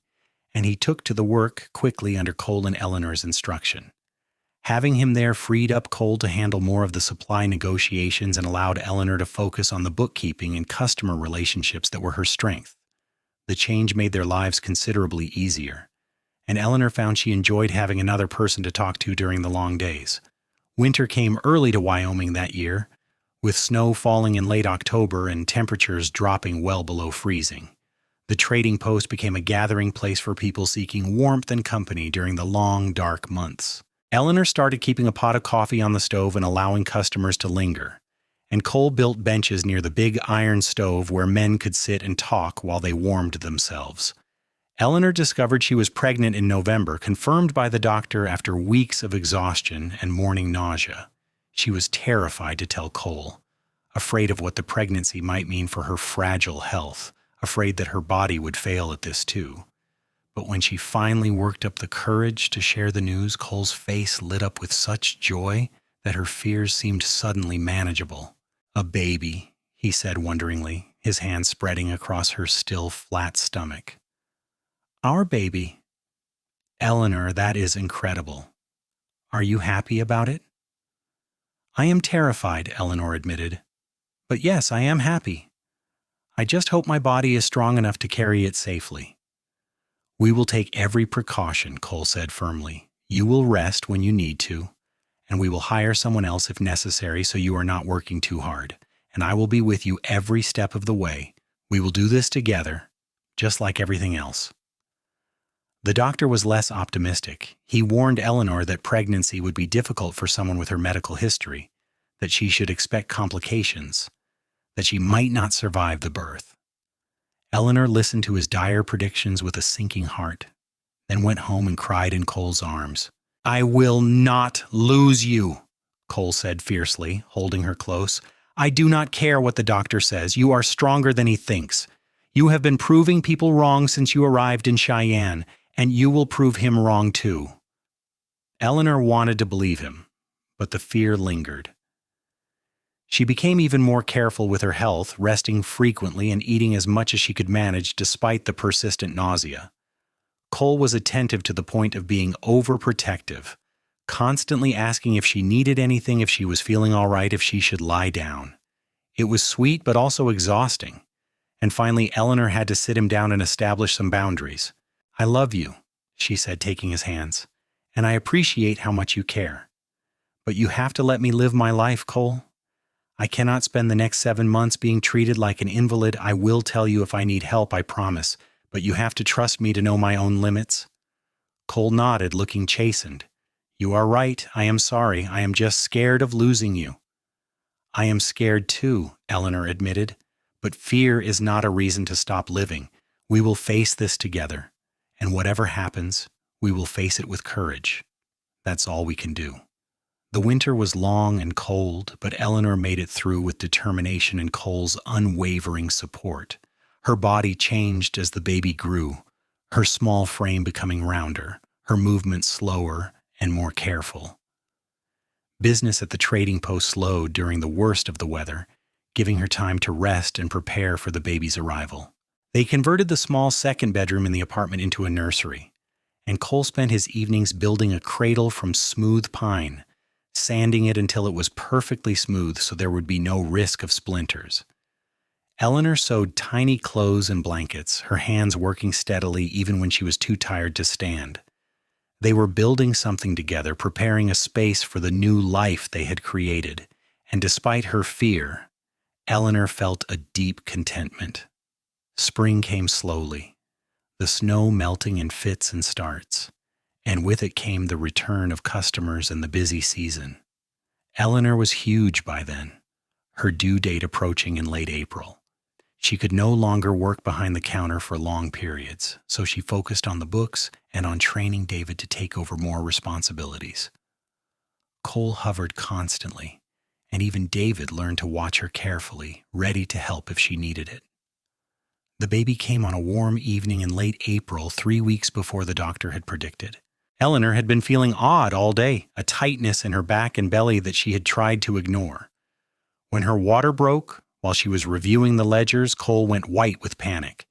and he took to the work quickly under Cole and Eleanor's instruction. Having him there freed up Cole to handle more of the supply negotiations and allowed Eleanor to focus on the bookkeeping and customer relationships that were her strength. The change made their lives considerably easier, and Eleanor found she enjoyed having another person to talk to during the long days. Winter came early to Wyoming that year, with snow falling in late October and temperatures dropping well below freezing. The trading post became a gathering place for people seeking warmth and company during the long, dark months. Eleanor started keeping a pot of coffee on the stove and allowing customers to linger, and Cole built benches near the big iron stove where men could sit and talk while they warmed themselves. Eleanor discovered she was pregnant in November, confirmed by the doctor after weeks of exhaustion and morning nausea. She was terrified to tell Cole, afraid of what the pregnancy might mean for her fragile health, afraid that her body would fail at this too. But when she finally worked up the courage to share the news, Cole's face lit up with such joy that her fears seemed suddenly manageable. "A baby," he said wonderingly, his hand spreading across her still flat stomach. "Our baby." "Eleanor, that is incredible. Are you happy about it?" "I am terrified," Eleanor admitted. "But yes, I am happy. I just hope my body is strong enough to carry it safely." "We will take every precaution," Cole said firmly. You will rest when you need to, and we will hire someone else if necessary so you are not working too hard, and I will be with you every step of the way. We will do this together, just like everything else." The doctor was less optimistic. He warned Eleanor that pregnancy would be difficult for someone with her medical history, that she should expect complications, that she might not survive the birth. Eleanor listened to his dire predictions with a sinking heart, then went home and cried in Cole's arms. "I will not lose you," Cole said fiercely, holding her close. "I do not care what the doctor says. You are stronger than he thinks. You have been proving people wrong since you arrived in Cheyenne, and you will prove him wrong too." Eleanor wanted to believe him, but the fear lingered. She became even more careful with her health, resting frequently and eating as much as she could manage despite the persistent nausea. Cole was attentive to the point of being overprotective, constantly asking if she needed anything, if she was feeling all right, if she should lie down. It was sweet but also exhausting, and finally Eleanor had to sit him down and establish some boundaries. "I love you," she said, taking his hands, "and I appreciate how much you care. But you have to let me live my life, Cole. I cannot spend the next 7 months being treated like an invalid. I will tell you if I need help, I promise, but you have to trust me to know my own limits." Cole nodded, looking chastened. "You are right. I am sorry. I am just scared of losing you." "I am scared too," Eleanor admitted, "but fear is not a reason to stop living. We will face this together, and whatever happens, we will face it with courage. That's all we can do." The winter was long and cold, but Eleanor made it through with determination and Cole's unwavering support. Her body changed as the baby grew, her small frame becoming rounder, her movements slower and more careful. Business at the trading post slowed during the worst of the weather, giving her time to rest and prepare for the baby's arrival. They converted the small second bedroom in the apartment into a nursery, and Cole spent his evenings building a cradle from smooth pine, sanding it until it was perfectly smooth so there would be no risk of splinters. Eleanor sewed tiny clothes and blankets, her hands working steadily even when she was too tired to stand. They were building something together, preparing a space for the new life they had created, and despite her fear, Eleanor felt a deep contentment. Spring came slowly, the snow melting in fits and starts, and with it came the return of customers and the busy season. Eleanor was huge by then, her due date approaching in late April. She could no longer work behind the counter for long periods, so she focused on the books and on training David to take over more responsibilities. Cole hovered constantly, and even David learned to watch her carefully, ready to help if she needed it. The baby came on a warm evening in late April, 3 weeks before the doctor had predicted. Eleanor had been feeling odd all day, a tightness in her back and belly that she had tried to ignore. When her water broke, while she was reviewing the ledgers, Cole went white with panic.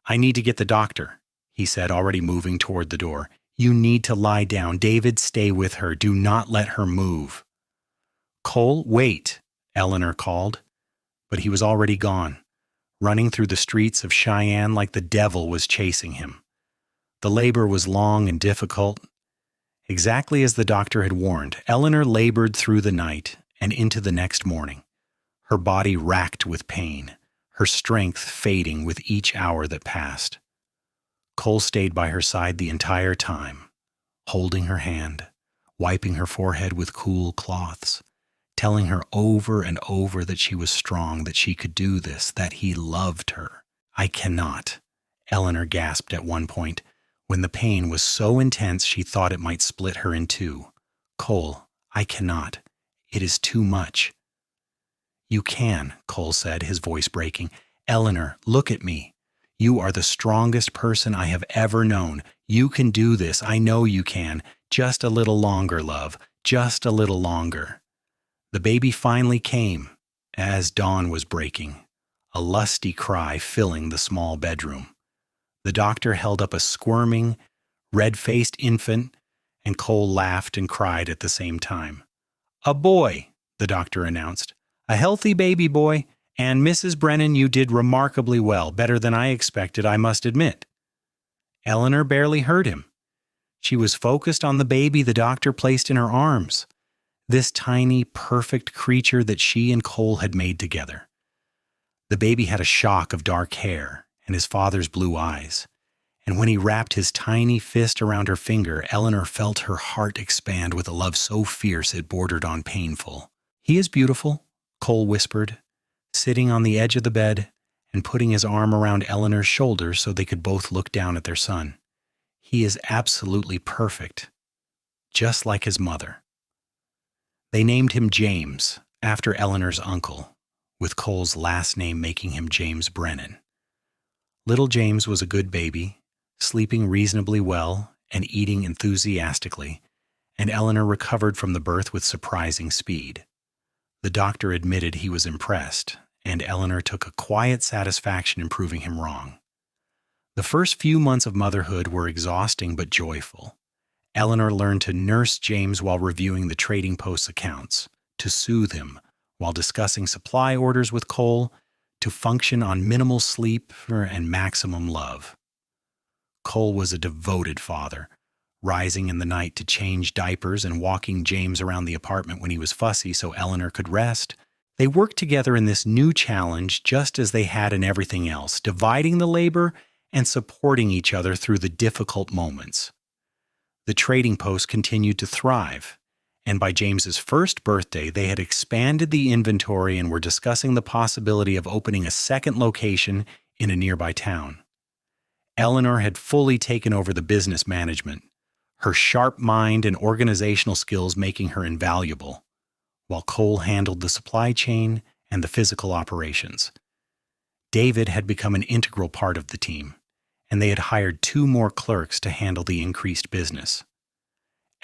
"I need to get the doctor," he said, already moving toward the door. "You need to lie down. David, stay with her. Do not let her move." "Cole, wait," Eleanor called, but he was already gone, running through the streets of Cheyenne like the devil was chasing him. The labor was long and difficult. Exactly as the doctor had warned, Eleanor labored through the night and into the next morning, her body racked with pain, her strength fading with each hour that passed. Cole stayed by her side the entire time, holding her hand, wiping her forehead with cool cloths, telling her over and over that she was strong, that she could do this, that he loved her. "I cannot," Eleanor gasped at one point, when the pain was so intense she thought it might split her in two. "Cole, I cannot. It is too much." "You can," Cole said, his voice breaking. "Eleanor, look at me. You are the strongest person I have ever known. You can do this. I know you can. Just a little longer, love. Just a little longer." The baby finally came as dawn was breaking, a lusty cry filling the small bedroom. The doctor held up a squirming, red-faced infant, and Cole laughed and cried at the same time. "A boy," the doctor announced. "A healthy baby boy, and Mrs. Brennan, you did remarkably well, better than I expected, I must admit." Eleanor barely heard him. She was focused on the baby the doctor placed in her arms, this tiny, perfect creature that she and Cole had made together. The baby had a shock of dark hair and his father's blue eyes, and when he wrapped his tiny fist around her finger, Eleanor felt her heart expand with a love so fierce it bordered on painful. "He is beautiful," Cole whispered, sitting on the edge of the bed and putting his arm around Eleanor's shoulder so they could both look down at their son. "He is absolutely perfect, just like his mother." They named him James, after Eleanor's uncle, with Cole's last name making him James Brennan. Little James was a good baby, sleeping reasonably well and eating enthusiastically, and Eleanor recovered from the birth with surprising speed. The doctor admitted he was impressed, and Eleanor took a quiet satisfaction in proving him wrong. The first few months of motherhood were exhausting but joyful. Eleanor learned to nurse James while reviewing the trading post's accounts, to soothe him while discussing supply orders with Cole, to function on minimal sleep and maximum love. Cole was a devoted father, rising in the night to change diapers and walking James around the apartment when he was fussy so Eleanor could rest. They worked together in this new challenge just as they had in everything else, dividing the labor and supporting each other through the difficult moments. The trading post continued to thrive, and by James's first birthday, they had expanded the inventory and were discussing the possibility of opening a second location in a nearby town. Eleanor had fully taken over the business management, her sharp mind and organizational skills making her invaluable, while Cole handled the supply chain and the physical operations. David had become an integral part of the team, and they had hired 2 more clerks to handle the increased business.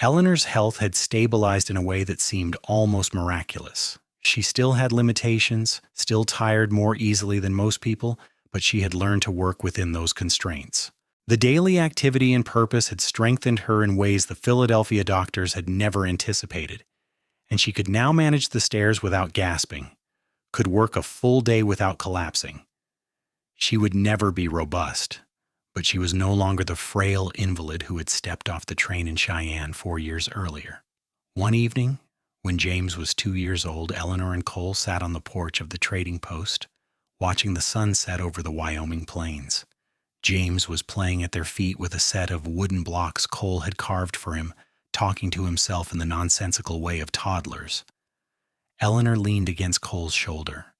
Eleanor's health had stabilized in a way that seemed almost miraculous. She still had limitations, still tired more easily than most people, but she had learned to work within those constraints. The daily activity and purpose had strengthened her in ways the Philadelphia doctors had never anticipated, and she could now manage the stairs without gasping, could work a full day without collapsing. She would never be robust, but she was no longer the frail invalid who had stepped off the train in Cheyenne 4 years earlier. One evening, when James was 2 years old, Eleanor and Cole sat on the porch of the trading post, watching the sun set over the Wyoming plains. James was playing at their feet with a set of wooden blocks Cole had carved for him, talking to himself in the nonsensical way of toddlers. Eleanor leaned against Cole's shoulder,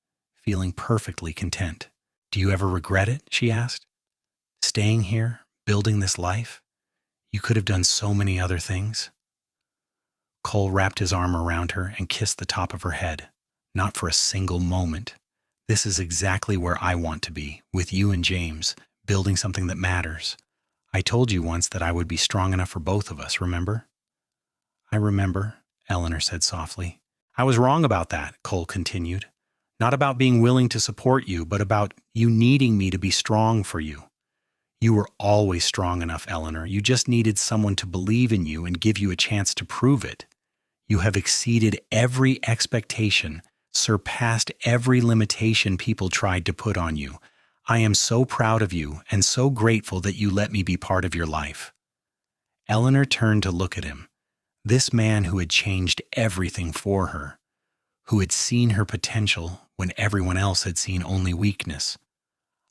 feeling perfectly content. "Do you ever regret it?" she asked. "Staying here, building this life? You could have done so many other things." Cole wrapped his arm around her and kissed the top of her head. "Not for a single moment. This is exactly where I want to be, with you and James, building something that matters. I told you once that I would be strong enough for both of us, remember?" "I remember," Eleanor said softly. "I was wrong about that," Cole continued. "Not about being willing to support you, but about you needing me to be strong for you. You were always strong enough, Eleanor. You just needed someone to believe in you and give you a chance to prove it. You have exceeded every expectation, surpassed every limitation people tried to put on you. I am so proud of you and so grateful that you let me be part of your life." Eleanor turned to look at him, this man who had changed everything for her, who had seen her potential when everyone else had seen only weakness.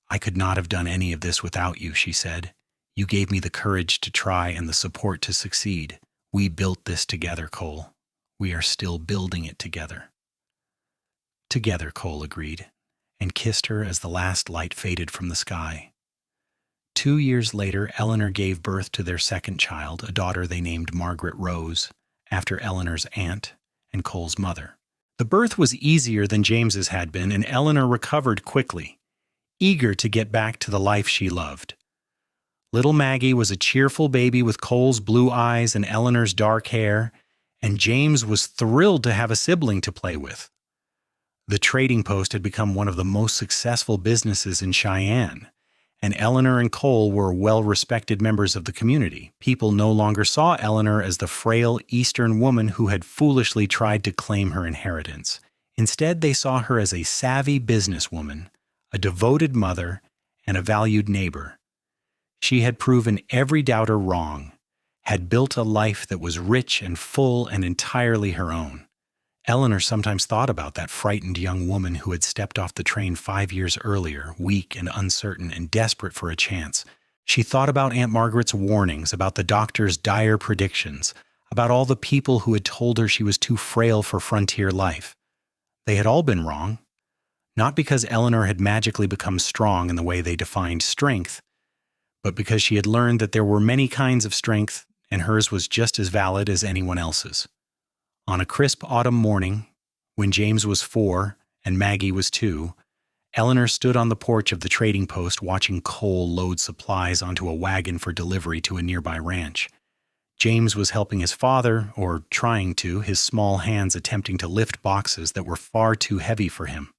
"I could not have done any of this without you," she said. "You gave me the courage to try and the support to succeed. We built this together, Cole. We are still building it together." "Together," Cole agreed, and kissed her as the last light faded from the sky. 2 years later, Eleanor gave birth to their second child, a daughter they named Margaret Rose, after Eleanor's aunt and Cole's mother. The birth was easier than James's had been, and Eleanor recovered quickly, eager to get back to the life she loved. Little Maggie was a cheerful baby with Cole's blue eyes and Eleanor's dark hair, and James was thrilled to have a sibling to play with. The trading post had become one of the most successful businesses in Cheyenne, and Eleanor and Cole were well-respected members of the community. People no longer saw Eleanor as the frail Eastern woman who had foolishly tried to claim her inheritance. Instead, they saw her as a savvy businesswoman, a devoted mother, and a valued neighbor. She had proven every doubter wrong, had built a life that was rich and full and entirely her own. Eleanor sometimes thought about that frightened young woman who had stepped off the train 5 years earlier, weak and uncertain and desperate for a chance. She thought about Aunt Margaret's warnings, about the doctor's dire predictions, about all the people who had told her she was too frail for frontier life. They had all been wrong, not because Eleanor had magically become strong in the way they defined strength, but because she had learned that there were many kinds of strength, and hers was just as valid as anyone else's. On a crisp autumn morning, when James was 4 and Maggie was 2, Eleanor stood on the porch of the trading post watching Cole load supplies onto a wagon for delivery to a nearby ranch. James was helping his father, or trying to, his small hands attempting to lift boxes that were far too heavy for him.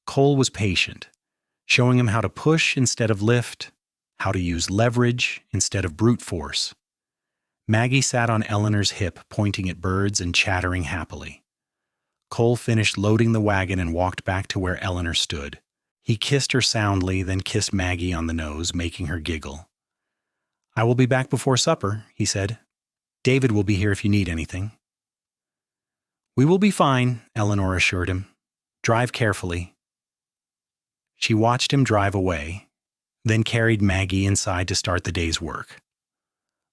Cole was patient, showing him how to push instead of lift, how to use leverage instead of brute force. Maggie sat on Eleanor's hip, pointing at birds and chattering happily. Cole finished loading the wagon and walked back to where Eleanor stood. He kissed her soundly, then kissed Maggie on the nose, making her giggle. "I will be back before supper," he said. "David will be here if you need anything." "We will be fine," Eleanor assured him. "Drive carefully." She watched him drive away, then carried Maggie inside to start the day's work.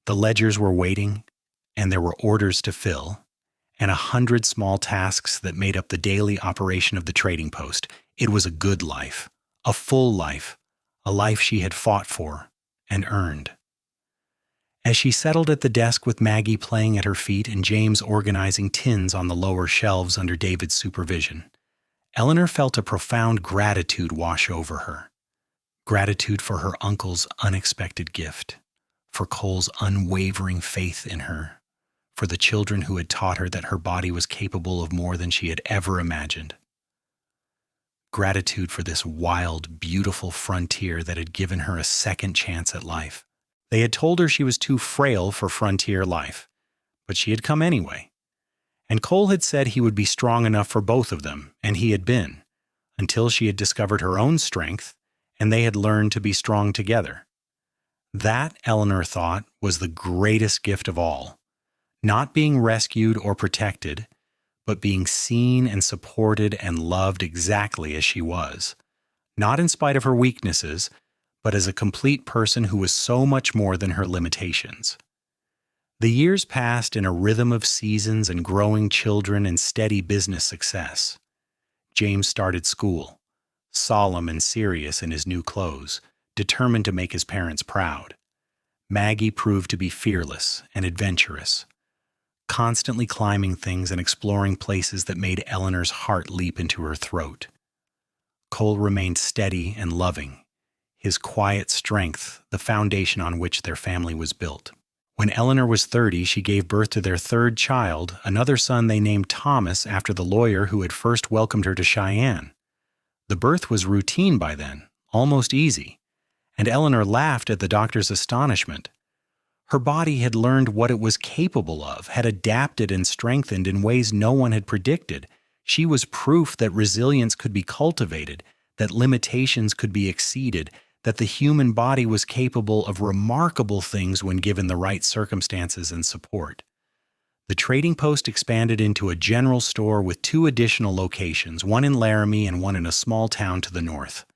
The ledgers were waiting, and there were orders to fill, and 100 small tasks that made up the daily operation of the trading post. It was a good life, a full life, a life she had fought for and earned. As she settled at the desk with Maggie playing at her feet and James organizing tins on the lower shelves under David's supervision, Eleanor felt a profound gratitude wash over her. Gratitude for her uncle's unexpected gift, for Cole's unwavering faith in her, for the children who had taught her that her body was capable of more than she had ever imagined. Gratitude for this wild, beautiful frontier that had given her a second chance at life. They had told her she was too frail for frontier life, but she had come anyway. And Cole had said he would be strong enough for both of them, and he had been, until she had discovered her own strength, and they had learned to be strong together. That, Eleanor thought, was the greatest gift of all. Not being rescued or protected, but being seen and supported and loved exactly as she was. Not in spite of her weaknesses, but as a complete person who was so much more than her limitations. The years passed in a rhythm of seasons and growing children and steady business success. James started school, solemn and serious in his new clothes, determined to make his parents proud. Maggie proved to be fearless and adventurous, constantly climbing things and exploring places that made Eleanor's heart leap into her throat. Cole remained steady and loving, his quiet strength the foundation on which their family was built. When Eleanor was 30, she gave birth to their third child, another son they named Thomas after the lawyer who had first welcomed her to Cheyenne. The birth was routine by then, almost easy, and Eleanor laughed at the doctor's astonishment. Her body had learned what it was capable of, had adapted and strengthened in ways no one had predicted. She was proof that resilience could be cultivated, that limitations could be exceeded, that the human body was capable of remarkable things when given the right circumstances and support. The trading post expanded into a general store with 2 additional locations, one in Laramie and one in a small town to the north.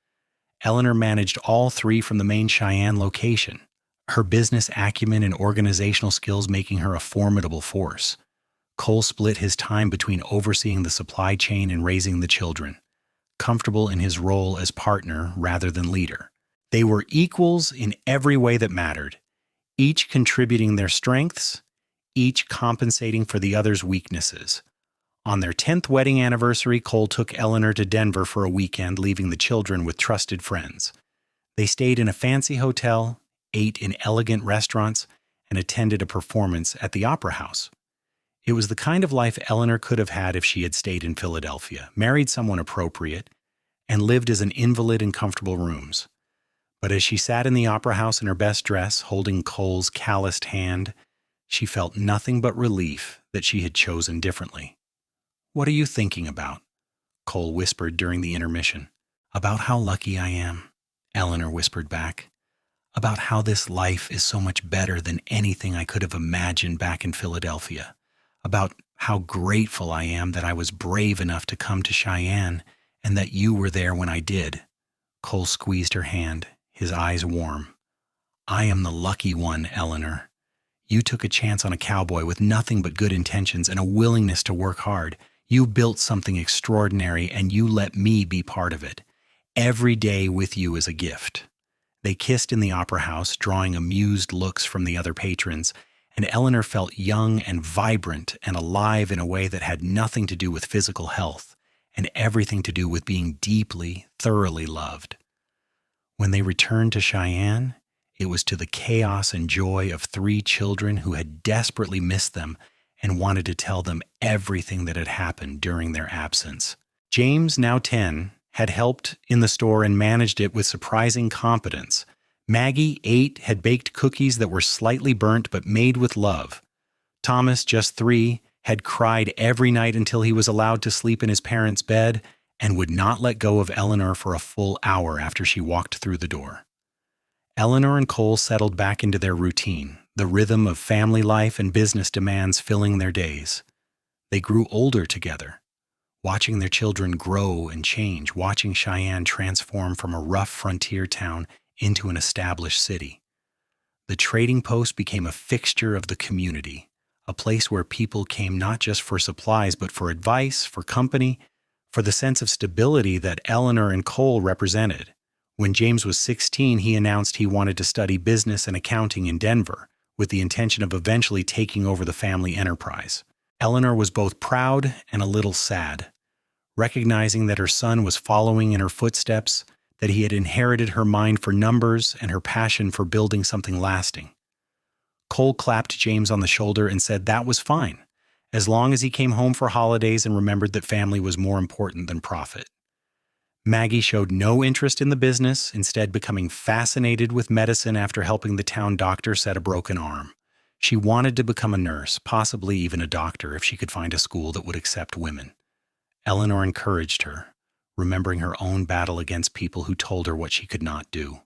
Eleanor managed all 3 from the main Cheyenne location, her business acumen and organizational skills making her a formidable force. Cole split his time between overseeing the supply chain and raising the children, comfortable in his role as partner rather than leader. They were equals in every way that mattered, each contributing their strengths, each compensating for the other's weaknesses. On their 10th wedding anniversary, Cole took Eleanor to Denver for a weekend, leaving the children with trusted friends. They stayed in a fancy hotel, ate in elegant restaurants, and attended a performance at the Opera House. It was the kind of life Eleanor could have had if she had stayed in Philadelphia, married someone appropriate, and lived as an invalid in comfortable rooms. But as she sat in the Opera House in her best dress, holding Cole's calloused hand, she felt nothing but relief that she had chosen differently. "What are you thinking about?" Cole whispered during the intermission. "About how lucky I am," Eleanor whispered back. about how this life is so much better than anything I could have imagined back in Philadelphia, about how grateful I am that I was brave enough to come to Cheyenne and that you were there when I did. Cole squeezed her hand, his eyes warm. I am the lucky one, Eleanor. You took a chance on a cowboy with nothing but good intentions and a willingness to work hard. You built something extraordinary and you let me be part of it. Every day with you is a gift. They kissed in the opera house, drawing amused looks from the other patrons, and Eleanor felt young and vibrant and alive in a way that had nothing to do with physical health and everything to do with being deeply, thoroughly loved. When they returned to Cheyenne, it was to the chaos and joy of 3 children who had desperately missed them and wanted to tell them everything that had happened during their absence. James, now 10, had helped in the store and managed it with surprising competence. Maggie, 8, had baked cookies that were slightly burnt but made with love. Thomas, just 3, had cried every night until he was allowed to sleep in his parents' bed and would not let go of Eleanor for a full hour after she walked through the door. Eleanor and Cole settled back into their routine, the rhythm of family life and business demands filling their days. They grew older together, watching their children grow and change, watching Cheyenne transform from a rough frontier town into an established city. The trading post became a fixture of the community, a place where people came not just for supplies but for advice, for company, for the sense of stability that Eleanor and Cole represented. When James was 16, he announced he wanted to study business and accounting in Denver, with the intention of eventually taking over the family enterprise. Eleanor was both proud and a little sad, recognizing that her son was following in her footsteps, that he had inherited her mind for numbers and her passion for building something lasting. Cole clapped James on the shoulder and said that was fine, as long as he came home for holidays and remembered that family was more important than profit. Maggie showed no interest in the business, instead becoming fascinated with medicine after helping the town doctor set a broken arm. She wanted to become a nurse, possibly even a doctor, if she could find a school that would accept women. Eleanor encouraged her, remembering her own battle against people who told her what she could not do.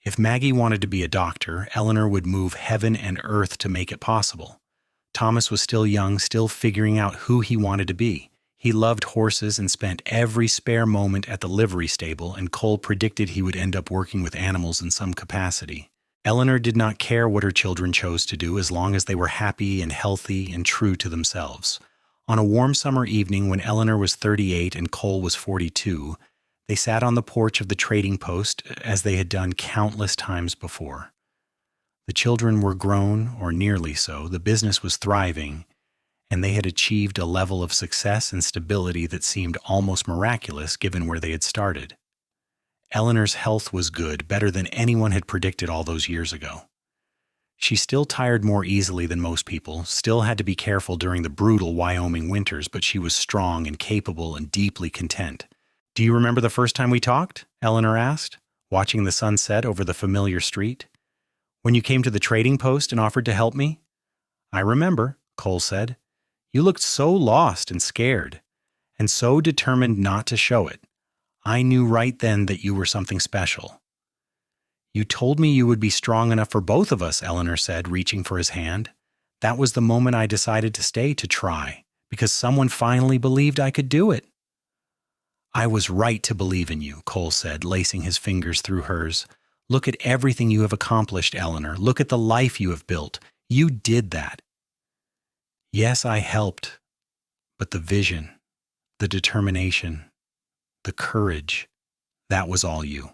If Maggie wanted to be a doctor, Eleanor would move heaven and earth to make it possible. Thomas was still young, still figuring out who he wanted to be. He loved horses and spent every spare moment at the livery stable, and Cole predicted he would end up working with animals in some capacity. Eleanor did not care what her children chose to do as long as they were happy and healthy and true to themselves. On a warm summer evening when Eleanor was 38 and Cole was 42, they sat on the porch of the trading post as they had done countless times before. The children were grown, or nearly so, the business was thriving, and they had achieved a level of success and stability that seemed almost miraculous given where they had started. Eleanor's health was good, better than anyone had predicted all those years ago. She still tired more easily than most people, still had to be careful during the brutal Wyoming winters, but she was strong and capable and deeply content. "Do you remember the first time we talked?" Eleanor asked, watching the sunset over the familiar street. "When you came to the trading post and offered to help me?" "I remember," Cole said. "You looked so lost and scared, and so determined not to show it. I knew right then that you were something special." "You told me you would be strong enough for both of us," Eleanor said, reaching for his hand. "That was the moment I decided to stay, to try, because someone finally believed I could do it." "I was right to believe in you," Cole said, lacing his fingers through hers. "Look at everything you have accomplished, Eleanor. Look at the life you have built. You did that." "Yes, I helped, but the vision, the determination, the courage, that was all you."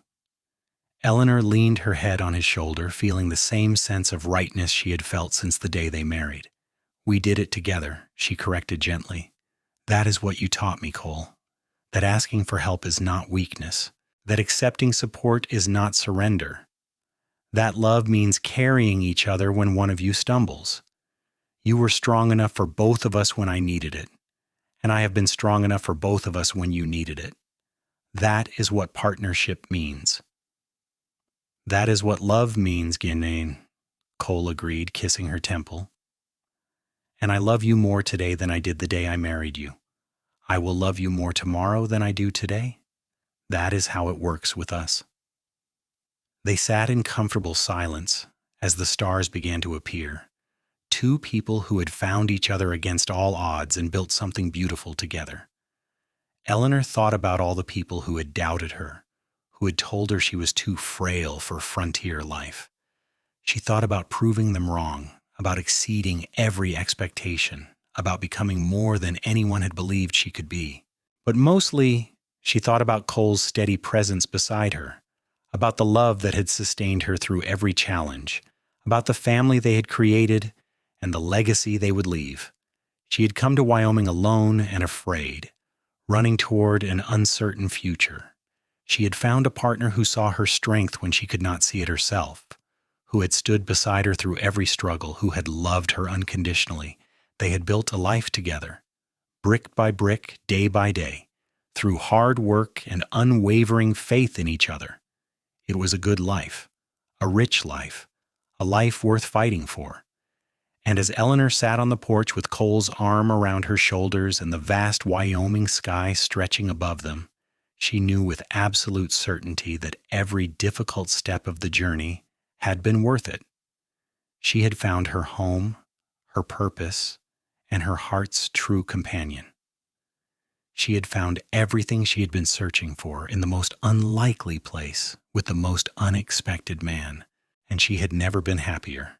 Eleanor leaned her head on his shoulder, feeling the same sense of rightness she had felt since the day they married. "We did it together," she corrected gently. "That is what you taught me, Cole. That asking for help is not weakness. That accepting support is not surrender. That love means carrying each other when one of you stumbles. You were strong enough for both of us when I needed it, and I have been strong enough for both of us when you needed it. That is what partnership means." "That is what love means, Ginane," Cole agreed, kissing her temple. "And I love you more today than I did the day I married you. I will love you more tomorrow than I do today. That is how it works with us." They sat in comfortable silence as the stars began to appear. Two people who had found each other against all odds and built something beautiful together. Eleanor thought about all the people who had doubted her, who had told her she was too frail for frontier life. She thought about proving them wrong, about exceeding every expectation, about becoming more than anyone had believed she could be. But mostly, she thought about Cole's steady presence beside her, about the love that had sustained her through every challenge, about the family they had created and the legacy they would leave. She had come to Wyoming alone and afraid, running toward an uncertain future. She had found a partner who saw her strength when she could not see it herself, who had stood beside her through every struggle, who had loved her unconditionally. They had built a life together, brick by brick, day by day, through hard work and unwavering faith in each other. It was a good life, a rich life, a life worth fighting for. And as Eleanor sat on the porch with Cole's arm around her shoulders and the vast Wyoming sky stretching above them, she knew with absolute certainty that every difficult step of the journey had been worth it. She had found her home, her purpose, and her heart's true companion. She had found everything she had been searching for in the most unlikely place with the most unexpected man, and she had never been happier.